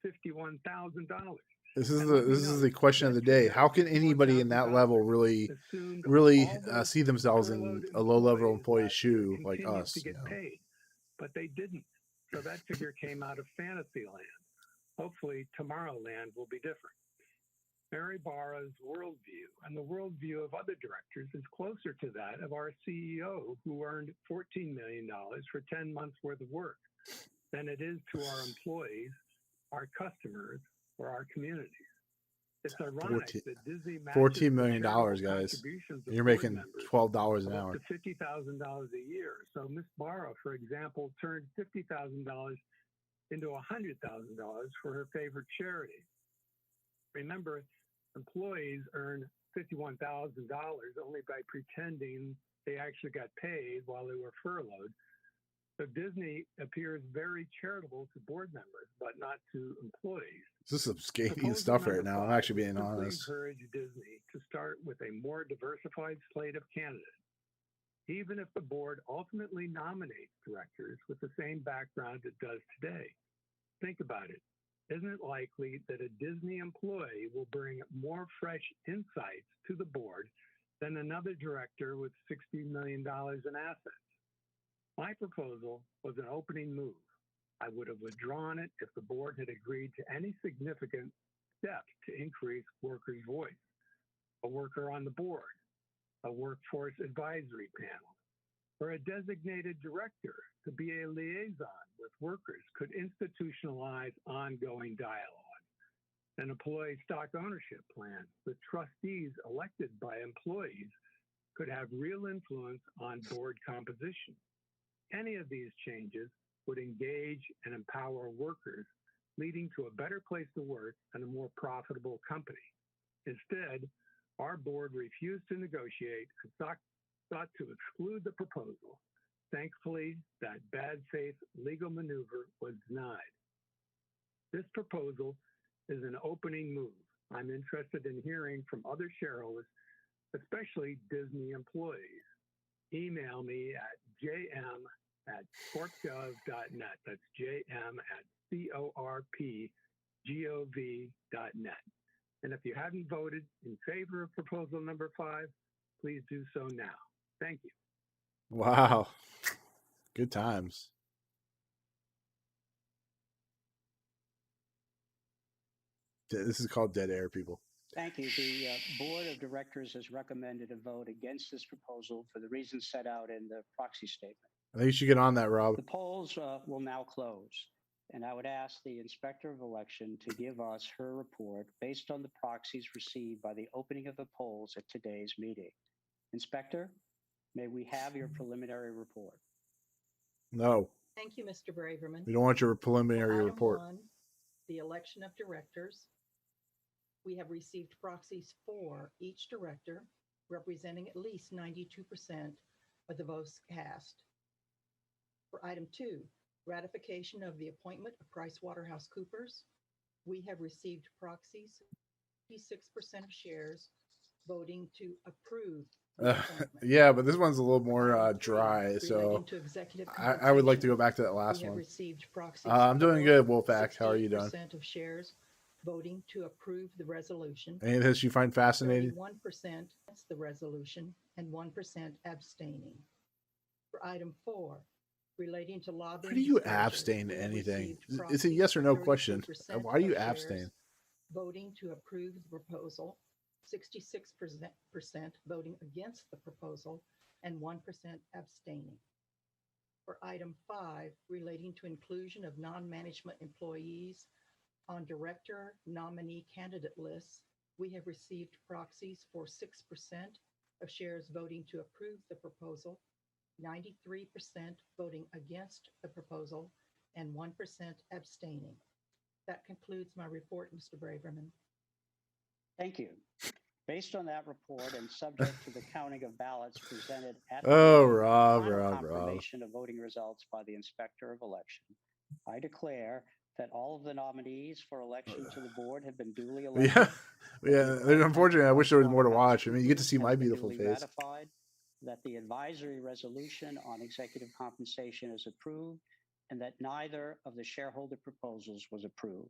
S2: $51,000?
S1: This is
S2: And
S1: the
S2: let me
S1: this is
S2: note
S1: the question of
S2: that
S1: the day. How can anybody in that level
S2: $251,000 assumed
S1: really
S2: all those
S1: see themselves in
S2: furloughed
S1: a low level
S2: employees
S1: employee's
S2: last year
S1: shoe like
S2: continued
S1: us?
S2: to get paid, but they didn't. So that figure came out of Fantasyland. Hopefully, Tomorrowland will be different. Mary Barra's worldview and the worldview of other directors is closer to that of our CEO, who earned $14 million for 10 months worth of work, than it is to our employees, our customers, or our communities. It's ironic that Disney matches
S1: $14 million,
S2: the charitable
S1: guys.
S2: contributions of
S1: You're
S2: board
S1: making
S2: members
S1: $12 an
S2: of
S1: hour.
S2: up to $50,000 a year. So Ms. Barra, for example, turned $50,000 into $100,000 for her favorite charity. Remember, employees earn $51,000 only by pretending they actually got paid while they were furloughed. So Disney appears very charitable to board members, but not to employees.
S1: This is some scathing
S2: Proposal
S1: stuff right
S2: number
S1: now. I'm
S2: 5
S1: actually being
S2: would simply
S1: honest.
S2: encourage Disney to start with a more diversified slate of candidates, even if the board ultimately nominates directors with the same background it does today. Think about it. Isn't it likely that a Disney employee will bring more fresh insights to the board than another director with $60 million in assets? My proposal was an opening move. I would have withdrawn it if the board had agreed to any significant steps to increase workers' voice. A worker on the board, a workforce advisory panel, or a designated director to be a liaison with workers could institutionalize ongoing dialogue. An employee stock ownership plan with trustees elected by employees could have real influence on board composition. Any of these changes would engage and empower workers, leading to a better place to work and a more profitable company. Instead, our board refused to negotiate and sought to exclude the proposal. Thankfully, that bad faith legal maneuver was denied. This proposal is an opening move. I'm interested in hearing from other shareholders, especially Disney employees. Email me at jm@corpgov.net. That's jm@corpgov.net. And if you haven't voted in favor of proposal number 5, please do so now. Thank you.
S1: Wow. Good times. This is called dead air, people.
S4: Thank you. The board of directors has recommended a vote against this proposal for the reasons set out in the proxy statement.
S1: I think you should get on that, Rob.
S4: The polls will now close, and I would ask the inspector of election to give us her report based on the proxies received by the opening of the polls at today's meeting. Inspector, may we have your preliminary report?
S1: No,
S5: Thank you, Mr. Braverman.
S1: we don't want your preliminary
S5: Item
S1: report.
S5: 1, the election of directors. We have received proxies for each director, representing at least 92% of the votes cast. For item 2, ratification of the appointment of PricewaterhouseCoopers, we have received proxies, 56% of shares voting to approve the appointment.
S1: Yeah, but this one's a little more
S5: Item 3,
S1: dry, so
S5: relating to executive
S1: I would like to go
S5: compensation,
S1: back to that
S5: we
S1: last
S5: have
S1: one.
S5: received proxies.
S1: I'm doing
S5: for
S1: good, Wolfpack. How are you doing?
S5: 68% of shares voting to approve the resolution.
S1: Anything that you find fascinating?
S5: 31% against the resolution and 1% abstaining. For item 4, relating to lobbying.
S1: Why do you
S5: disclosure,
S1: abstain to
S5: we have
S1: anything?
S5: received
S1: It's a yes or no
S5: proxies,
S1: question.
S5: 32%
S1: Why do you
S5: of shares
S1: abstain?
S5: voting to approve the proposal, 66% voting against the proposal, and 1% abstaining. For item 5, relating to inclusion of non-management employees on director nominee candidate lists, we have received proxies for 6% of shares voting to approve the proposal, 93% voting against the proposal, and 1% abstaining. That concludes my report, Mr. Braverman.
S4: Thank you. Based on that report and subject to the counting of ballots presented at the
S1: Oh,
S4: meeting,
S1: Rob,
S4: final
S1: Rob.
S4: confirmation of voting results by the Inspector of Election, I declare that all of the nominees for election to the board have been duly elected.
S1: Yeah,
S4: that
S1: yeah.
S4: the appointment
S1: Unfortunately, I
S4: of
S1: wish there was more to watch. I mean, you get to
S4: PricewaterhouseCoopers
S1: see
S4: has
S1: my
S4: been
S1: beautiful
S4: duly
S1: face.
S4: ratified, that the advisory resolution on executive compensation is approved, and that neither of the shareholder proposals was approved.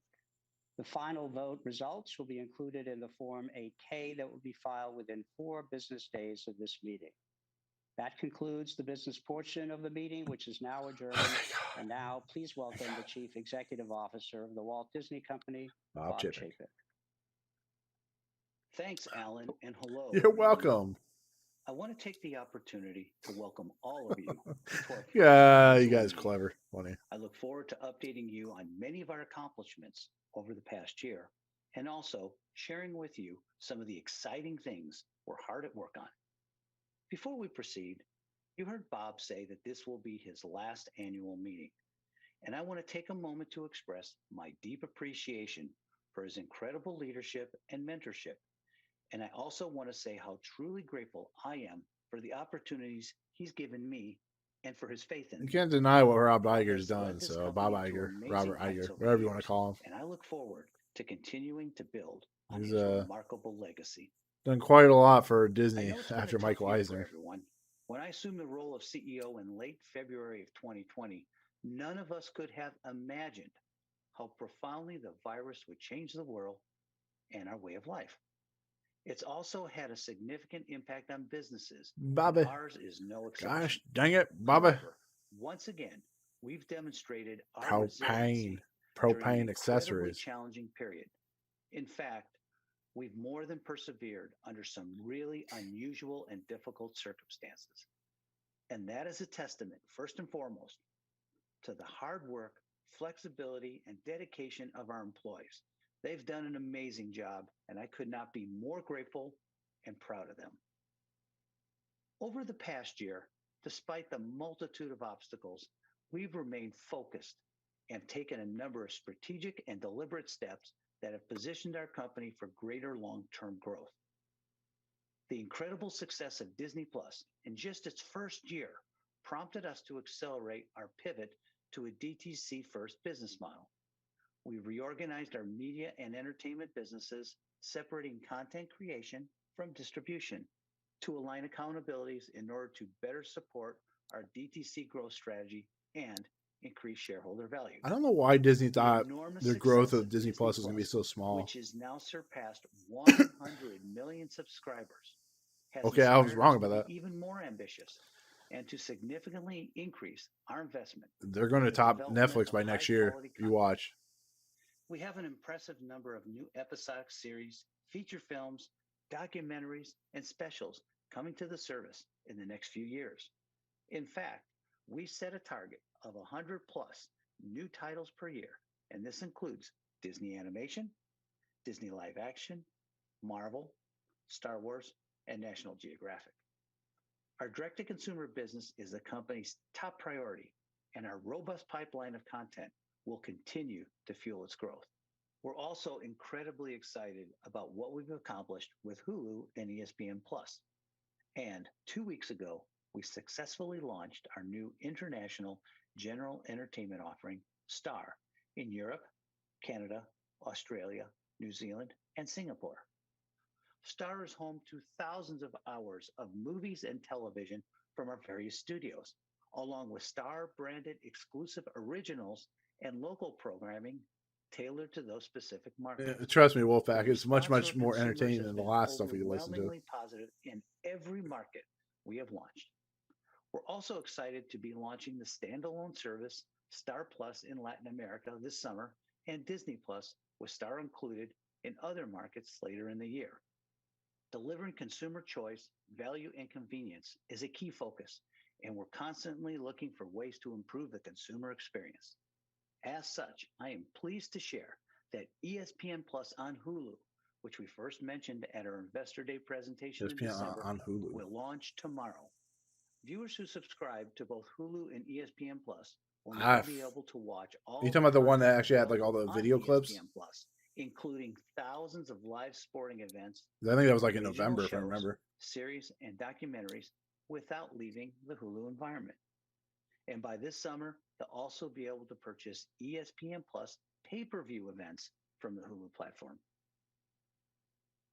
S4: The final vote results will be included in the Form 8K that will be filed within 4 business days of this meeting. That concludes the business portion of the meeting, which is now adjourned. And now, please welcome the Chief Executive Officer of the Walt Disney Company, Bob Chapek.
S7: Thanks, Alan, and hello.
S1: You're
S7: everyone.
S1: welcome.
S7: I want to take the opportunity to welcome all of you to our first
S1: Yeah, you
S7: virtual
S1: guys
S7: meeting.
S1: clever, funny.
S7: I look forward to updating you on many of our accomplishments over the past year, and also sharing with you some of the exciting things we're hard at work on. Before we proceed, you heard Bob say that this will be his last annual meeting, and I want to take a moment to express my deep appreciation for his incredible leadership and mentorship. And I also want to say how truly grateful I am for the opportunities he's given me and for his faith in
S1: You
S7: me.
S1: can't deny what Rob
S7: Bob
S1: Iger's
S7: has led
S1: done.
S7: this
S1: So Bob
S7: company to
S1: Iger,
S7: amazing
S1: Robert
S7: heights
S1: Iger,
S7: over
S1: whatever
S7: the
S1: you want to
S7: years,
S1: call him,
S7: and I look forward to continuing to build on
S1: he's
S7: his remarkable legacy.
S1: done quite a lot for
S7: I
S1: Disney
S7: know it's been
S1: after
S7: a tough
S1: Michael
S7: year for
S1: Eisner.
S7: everyone. When I assumed the role of CEO in late February of 2020, none of us could have imagined how profoundly the virus would change the world and our way of life. It's also had a significant impact on businesses.
S1: Bobby,
S7: ours is no exception.
S1: gosh dang it, Bobby.
S7: However, once again, we've demonstrated our
S1: Propane,
S7: resiliency during an
S1: propane
S7: incredibly
S1: accessories.
S7: challenging period. In fact, we've more than persevered under some really unusual and difficult circumstances. And that is a testament, first and foremost, to the hard work, flexibility, and dedication of our employees. They've done an amazing job, and I could not be more grateful and proud of them. Over the past year, despite the multitude of obstacles, we've remained focused and taken a number of strategic and deliberate steps that have positioned our company for greater long-term growth. The incredible success of Disney Plus in just its first year prompted us to accelerate our pivot to a DTC-first business model. We reorganized our media and entertainment businesses, separating content creation from distribution to align accountabilities in order to better support our DTC growth strategy and increase shareholder value.
S1: I don't know why Disney thought
S7: enormous
S1: the growth
S7: success
S1: of Disney Plus was going to be so small.
S7: which has now surpassed 100 million subscribers, has
S1: Okay, I was
S7: inspired
S1: wrong
S7: us to
S1: about
S7: be
S1: that.
S7: even more ambitious and to significantly increase our investment.
S1: They're going to
S7: in the
S1: top
S7: development
S1: Netflix
S7: of
S1: by next year
S7: high-quality
S1: if you
S7: content.
S1: watch.
S7: We have an impressive number of new episodic series, feature films, documentaries, and specials coming to the service in the next few years. In fact, we set a target of 100 plus new titles per year, and this includes Disney Animation, Disney Live Action, Marvel, Star Wars, and National Geographic. Our direct-to-consumer business is the company's top priority, and our robust pipeline of content will continue to fuel its growth. We're also incredibly excited about what we've accomplished with Hulu and ESPN Plus. And 2 weeks ago, we successfully launched our new international general entertainment offering, Star, in Europe, Canada, Australia, New Zealand, and Singapore. Star is home to thousands of hours of movies and television from our various studios, along with Star-branded exclusive originals and local programming tailored to those specific markets.
S1: Trust me, Wolfpack,
S7: The
S1: it's much,
S7: response
S1: much
S7: to our
S1: more
S7: consumers
S1: entertaining
S7: has
S1: than the
S7: been
S1: last stuff we listened to.
S7: overwhelmingly positive in every market we have launched. We're also excited to be launching the standalone service Star Plus in Latin America this summer and Disney Plus with Star included in other markets later in the year. Delivering consumer choice, value, and convenience is a key focus, and we're constantly looking for ways to improve the consumer experience. As such, I am pleased to share that ESPN Plus on Hulu, which we first mentioned at our Investor Day presentation in
S1: ESPN
S7: December,
S1: on Hulu.
S7: will launch tomorrow. Viewers who subscribe to both Hulu and ESPN Plus will now be able to watch all
S1: you talking about the one that
S7: content
S1: actually had like all the
S7: available on
S1: video clips?
S7: ESPN Plus including thousands of live sporting events,
S1: I think that was like in
S7: regional
S1: November, if I
S7: shows,
S1: remember.
S7: series, and documentaries without leaving the Hulu environment. And by this summer, they'll also be able to purchase ESPN Plus pay-per-view events from the Hulu platform.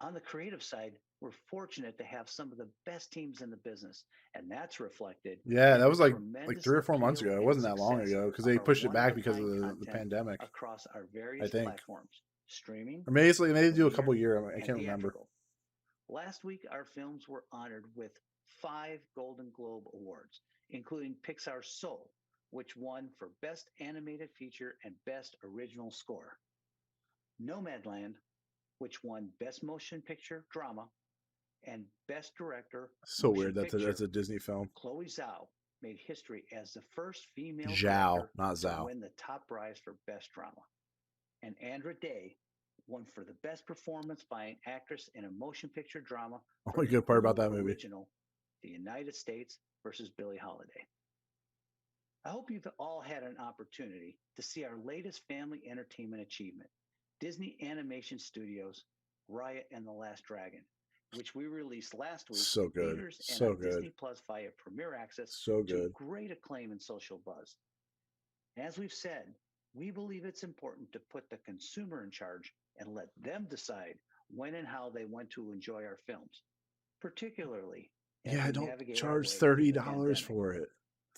S7: On the creative side, we're fortunate to have some of the best teams in the business, and that's reflected
S1: Yeah,
S7: in
S1: that
S7: the
S1: was like
S7: tremendous
S1: 3 or 4 months
S7: appeal
S1: ago. It
S7: and
S1: wasn't that long
S7: success
S1: ago because
S7: of
S1: they
S7: our
S1: pushed it back because of
S7: one-of-a-kind
S1: the
S7: content
S1: pandemic.
S7: across our
S1: I
S7: various
S1: think,
S7: platforms, streaming,
S1: or maybe they do a couple
S7: linear,
S1: year. I
S7: and
S1: can't remember.
S7: theatrical. Last week, our films were honored with 5 Golden Globe Awards, including Pixar's Soul, which won for Best Animated Feature and Best Original Score. Nomadland, which won Best Motion Picture Drama and Best Director
S1: So
S7: Motion
S1: weird. That's
S7: Picture.
S1: a Disney film.
S7: Chloe Zhao made history as the first female
S1: Zhao,
S7: director
S1: not
S7: to
S1: Zhao.
S7: win the top prize for Best Drama. And Andra Day won for the Best Performance by an Actress in a Motion Picture Drama for
S1: Only
S7: the
S1: good part about
S7: Hulu
S1: that movie.
S7: original, The United States versus Billie Holiday. I hope you've all had an opportunity to see our latest family entertainment achievement, Disney Animation Studios' Raya and the Last Dragon, which we released last week
S1: So
S7: in
S1: good.
S7: theaters and
S1: So
S7: on
S1: good.
S7: Disney Plus via Premier Access
S1: So
S7: to
S1: good.
S7: great acclaim and social buzz. As we've said, we believe it's important to put the consumer in charge and let them decide when and how they want to enjoy our films, particularly as
S1: Yeah,
S7: we
S1: don't
S7: navigate our
S1: charge
S7: way through the
S1: $30
S7: pandemic.
S1: for it.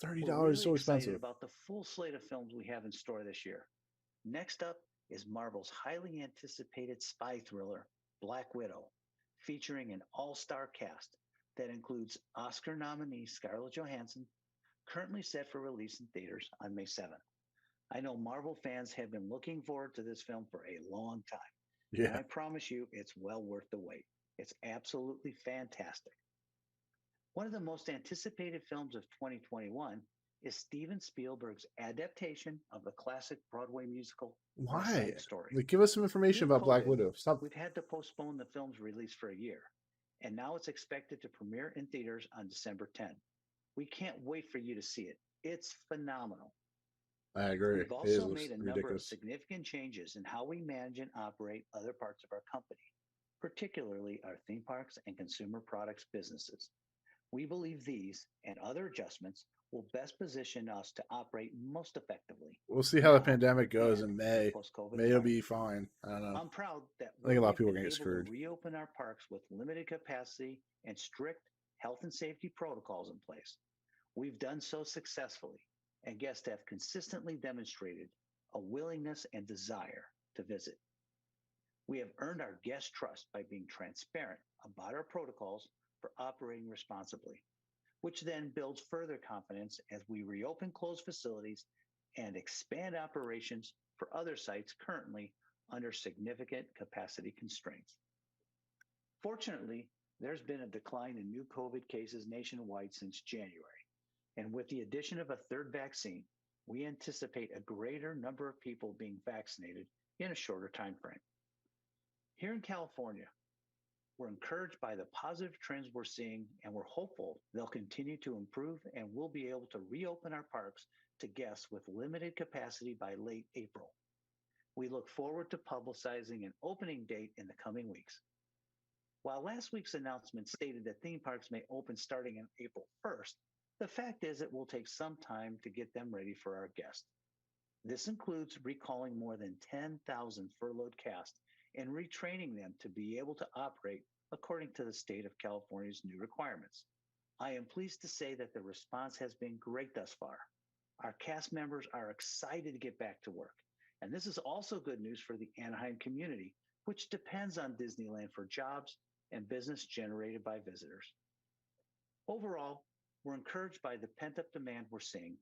S1: $30
S7: We're
S1: is
S7: really
S1: so
S7: excited
S1: expensive.
S7: about the full slate of films we have in store this year. Next up is Marvel's highly anticipated spy thriller, Black Widow, featuring an all-star cast that includes Oscar nominee Scarlett Johansson, currently set for release in theaters on May 7th. I know Marvel fans have been looking forward to this film for a long time, and
S1: Yeah.
S7: I promise you it's well worth the wait. It's absolutely fantastic. One of the most anticipated films of 2021 is Steven Spielberg's adaptation of the classic Broadway musical West
S1: Why?
S7: Side Story.
S1: Like, give us some
S7: Due
S1: information
S7: to
S1: about Black
S7: COVID,
S1: Widow. Stop.
S7: we've had to postpone the film's release for a year, and now it's expected to premiere in theaters on December 10th. We can't wait for you to see it. It's phenomenal.
S1: I agree.
S7: We've
S1: It
S7: also
S1: looks
S7: made a number of
S1: ridiculous.
S7: significant changes in how we manage and operate other parts of our company, particularly our theme parks and consumer products businesses. We believe these and other adjustments will best position us to operate most effectively
S1: We'll see how the
S7: now
S1: pandemic goes
S7: and
S1: in
S7: in
S1: May.
S7: the post-COVID
S1: May it'll
S7: environment.
S1: be fine. I don't know.
S7: I'm proud that
S1: I think a lot of
S7: we've
S1: people are
S7: been
S1: gonna get
S7: able to
S1: screwed.
S7: reopen our parks with limited capacity and strict health and safety protocols in place. We've done so successfully, and guests have consistently demonstrated a willingness and desire to visit. We have earned our guest trust by being transparent about our protocols for operating responsibly, which then builds further confidence as we reopen closed facilities and expand operations for other sites currently under significant capacity constraints. Fortunately, there's been a decline in new COVID cases nationwide since January, and with the addition of a third vaccine, we anticipate a greater number of people being vaccinated in a shorter time frame. Here in California, we're encouraged by the positive trends we're seeing, and we're hopeful they'll continue to improve and we'll be able to reopen our parks to guests with limited capacity by late April. We look forward to publicizing an opening date in the coming weeks. While last week's announcement stated that theme parks may open starting on April 1st, the fact is it will take some time to get them ready for our guests. This includes recalling more than 10,000 furloughed cast and retraining them to be able to operate according to the state of California's new requirements. I am pleased to say that the response has been great thus far. Our cast members are excited to get back to work. And this is also good news for the Anaheim community, which depends on Disneyland for jobs and business generated by visitors. Overall, we're encouraged by the pent-up demand we're seeing,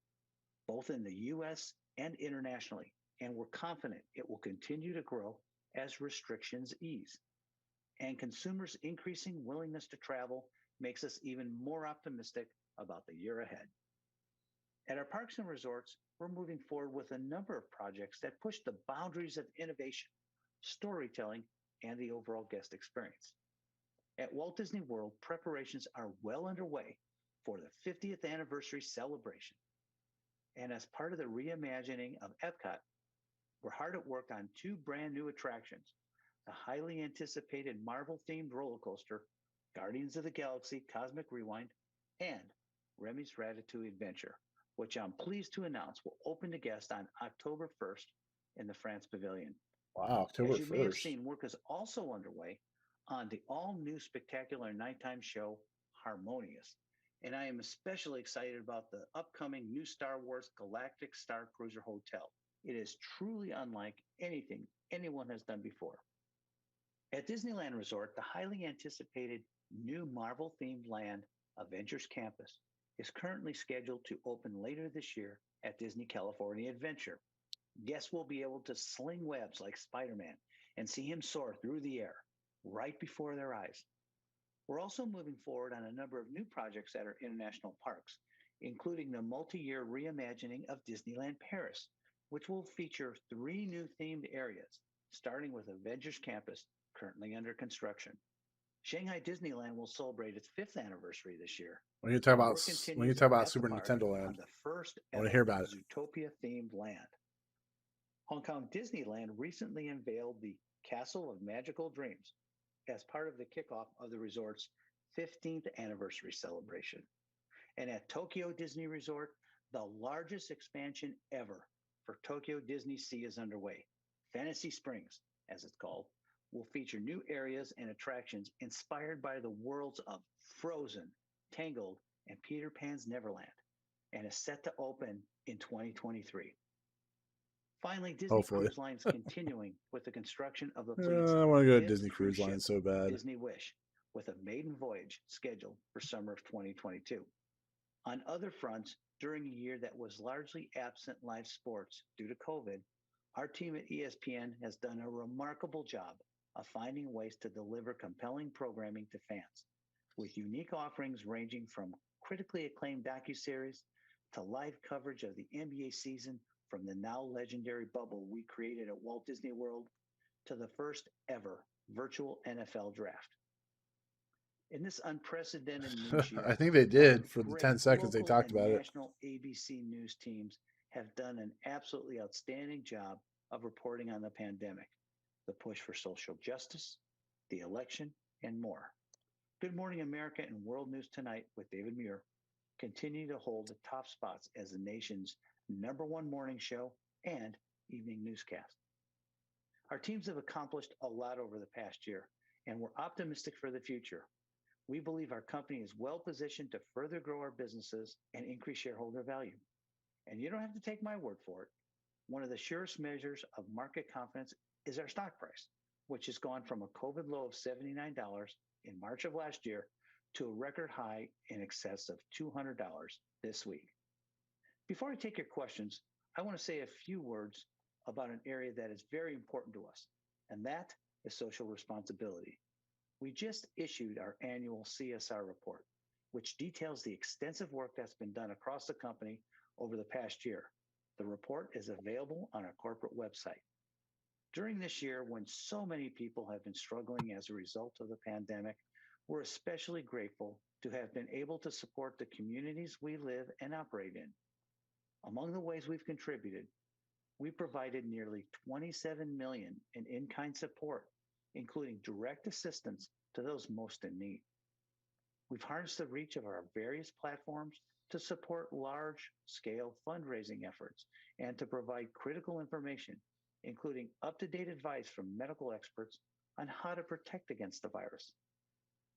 S7: both in the U.S. and internationally, and we're confident it will continue to grow as restrictions ease. And consumers' increasing willingness to travel makes us even more optimistic about the year ahead. At our parks and resorts, we're moving forward with a number of projects that push the boundaries of innovation, storytelling, and the overall guest experience. At Walt Disney World, preparations are well underway for the 50th anniversary celebration. And as part of the reimagining of Epcot, we're hard at work on two brand new attractions: the highly anticipated Marvel themed roller coaster, Guardians of the Galaxy Cosmic Rewind, and Remy's Ratatouille Adventure, which I'm pleased to announce will open to guests on October 1st in the France Pavilion.
S1: Wow, October
S7: As you may have
S1: 1st.
S7: seen, work is also underway on the all new spectacular nighttime show, Harmonious. And I am especially excited about the upcoming new Star Wars Galactic Star Cruiser Hotel. It is truly unlike anything anyone has done before. At Disneyland Resort, the highly anticipated new Marvel themed land, Avengers Campus, is currently scheduled to open later this year at Disney California Adventure. Guests will be able to sling webs like Spider Man and see him soar through the air right before their eyes. We're also moving forward on a number of new projects at our international parks, including the multi year reimagining of Disneyland Paris, which will feature three new themed areas, starting with Avengers Campus, currently under construction. Shanghai Disneyland will celebrate its fifth anniversary this year,
S1: When you talk
S7: and
S1: about
S7: work
S1: when you
S7: continues
S1: talk about
S7: at the
S1: Super
S7: park
S1: Nintendo Land,
S7: on the first
S1: I want to
S7: ever
S1: hear about it.
S7: Zootopia themed land. Hong Kong Disneyland recently unveiled the Castle of Magical Dreams as part of the kickoff of the resort's 15th anniversary celebration. And at Tokyo Disney Resort, the largest expansion ever for Tokyo Disney Sea is underway. Fantasy Springs, as it's called, will feature new areas and attractions inspired by the worlds of Frozen, Tangled, and Peter Pan's Neverland, and is set to open in 2023. Finally, Disney
S1: Hopefully.
S7: Cruise Line is continuing with the construction of the fleet's
S1: I want to go to
S7: fifth
S1: Disney
S7: cruise
S1: Cruise Line
S7: ship,
S1: so bad.
S7: Disney Wish, with a maiden voyage scheduled for summer of 2022. On other fronts, during a year that was largely absent live sports due to COVID, our team at ESPN has done a remarkable job of finding ways to deliver compelling programming to fans, with unique offerings ranging from critically acclaimed docuseries to live coverage of the NBA season from the now legendary bubble we created at Walt Disney World to the first ever virtual NFL draft. In this unprecedented news year,
S1: I think they
S7: our
S1: did for the 10
S7: great
S1: seconds they
S7: local
S1: talked
S7: and
S1: about it.
S7: national ABC News teams have done an absolutely outstanding job of reporting on the pandemic, the push for social justice, the election, and more. Good Morning America and World News Tonight with David Muir continue to hold the top spots as the nation's number one morning show and evening newscast. Our teams have accomplished a lot over the past year, and we're optimistic for the future. We believe our company is well positioned to further grow our businesses and increase shareholder value. And you don't have to take my word for it. One of the surest measures of market confidence is our stock price, which has gone from a COVID low of $79 in March of last year to a record high in excess of $200 this week. Before I take your questions, I want to say a few words about an area that is very important to us, and that is social responsibility. We just issued our annual CSR report, which details the extensive work that's been done across the company over the past year. The report is available on our corporate website. During this year, when so many people have been struggling as a result of the pandemic, we're especially grateful to have been able to support the communities we live and operate in. Among the ways we've contributed, we provided nearly $27 million in in-kind support, including direct assistance to those most in need. We've harnessed the reach of our various platforms to support large-scale fundraising efforts and to provide critical information, including up-to-date advice from medical experts on how to protect against the virus.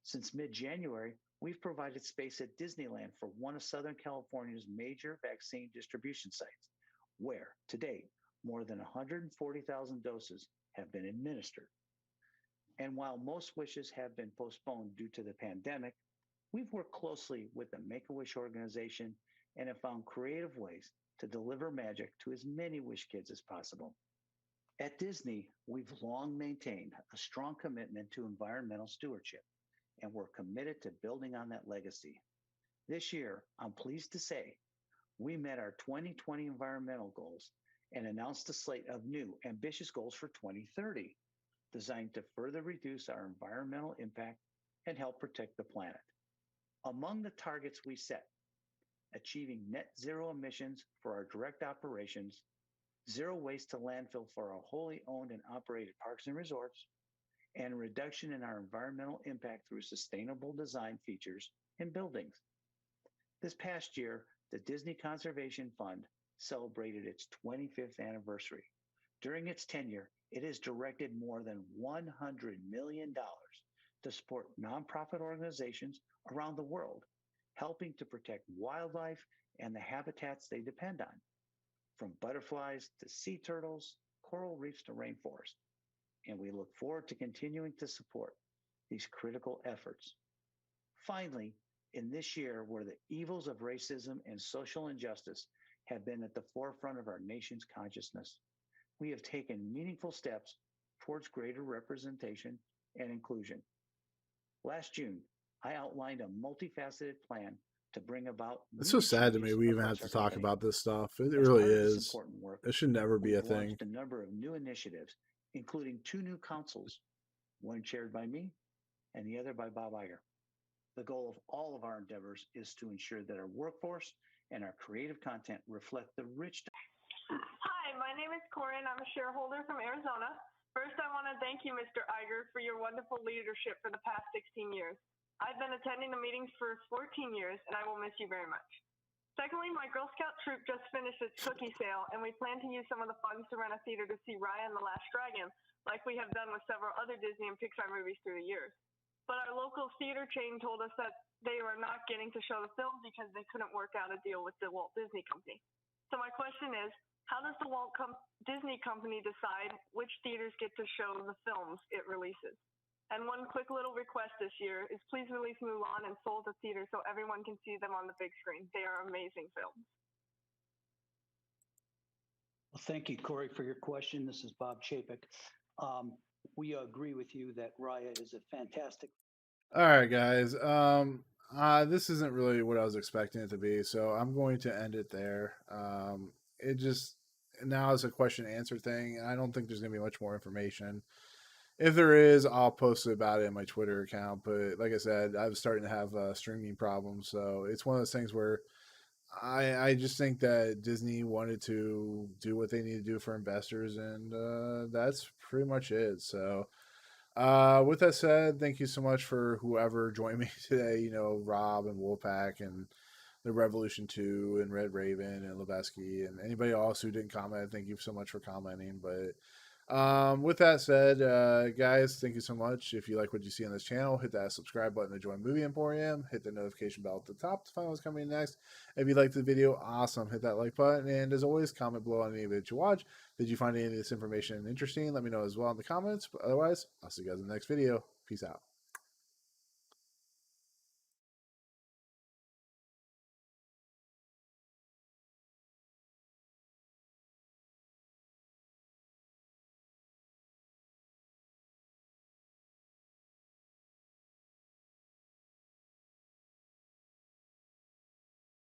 S7: Since mid-January, we've provided space at Disneyland for one of Southern California's major vaccine distribution sites, where, to date, more than 140,000 doses have been administered. And while most wishes have been postponed due to the pandemic, we've worked closely with the Make-A-Wish organization and have found creative ways to deliver magic to as many Wish kids as possible. At Disney, we've long maintained a strong commitment to environmental stewardship, and we're committed to building on that legacy. This year, I'm pleased to say, we met our 2020 environmental goals and announced a slate of new, ambitious goals for 2030, designed to further reduce our environmental impact and help protect the planet. Among the targets we set, achieving net zero emissions for our direct operations, zero waste to landfill for our wholly owned and operated parks and resorts, and a reduction in our environmental impact through sustainable design features in buildings. This past year, the Disney Conservation Fund celebrated its 25th anniversary. During its tenure, it has directed more than $100 million to support nonprofit organizations around the world, helping to protect wildlife and the habitats they depend on, from butterflies to sea turtles, coral reefs to rainforest. And we look forward to continuing to support these critical efforts. Finally, in this year where the evils of racism and social injustice have been at the forefront of our nation's consciousness, we have taken meaningful steps towards greater representation and inclusion. Last June, I outlined a multifaceted plan to bring about
S1: It's so
S7: needed
S1: sad to me
S7: changes
S1: we even have
S7: across
S1: to
S7: our
S1: talk
S7: company.
S1: about this stuff. It
S7: As
S1: really
S7: part of this
S1: is.
S7: important work,
S1: It should never be a
S7: we've
S1: thing.
S7: launched a number of new initiatives, including 2 new councils, one chaired by me and the other by Bob Iger. The goal of all of our endeavors is to ensure that our workforce and our creative content reflect the rich.
S8: Hi, my name is Corin. I'm a shareholder from Arizona. First, I want to thank you, Mr. Iger, for your wonderful leadership for the past 16 years. I've been attending the meetings for 14 years, and I will miss you very much. Secondly, my Girl Scout troop just finished its cookie sale, and we plan to use some of the funds to rent a theater to see Raya and the Last Dragon, like we have done with several other Disney and Pixar movies through the years. But our local theater chain told us that they were not getting to show the film because they couldn't work out a deal with the Walt Disney Company. So my question is, how does the Disney Company decide which theaters get to show the films it releases? And one quick little request this year is please release Mulan and Soul to theaters so everyone can see them on the big screen. They are amazing films.
S9: Well, thank you, Corey, for your question. This is Bob Chapek. We agree with you that Raya is a fantastic.
S1: All right, guys. This isn't really what I was expecting it to be, so I'm going to end it there. It just now is a question and answer thing. I don't think there's going to be much more information. If there is, I'll post about it in my Twitter account. But like I said, I was starting to have streaming problems, so it's one of those things where I just think that Disney wanted to do what they need to do for investors, and that's pretty much it. So, with that said, thank you so much for whoever joined me today. You know, Rob and Wolfpack and the Revolution 2 and Red Raven and Lebesky and anybody else who didn't comment. Thank you so much for commenting. But with that said, guys, thank you so much. If you like what you see on this channel, hit that subscribe button to join Movie Emporium. Hit the notification bell at the top to find what's coming next. If you liked the video, awesome. Hit that like button. And as always, comment below on any of it you watch. Did you find any of this information interesting? Let me know as well in the comments. But otherwise, I'll see you guys in the next video. Peace out.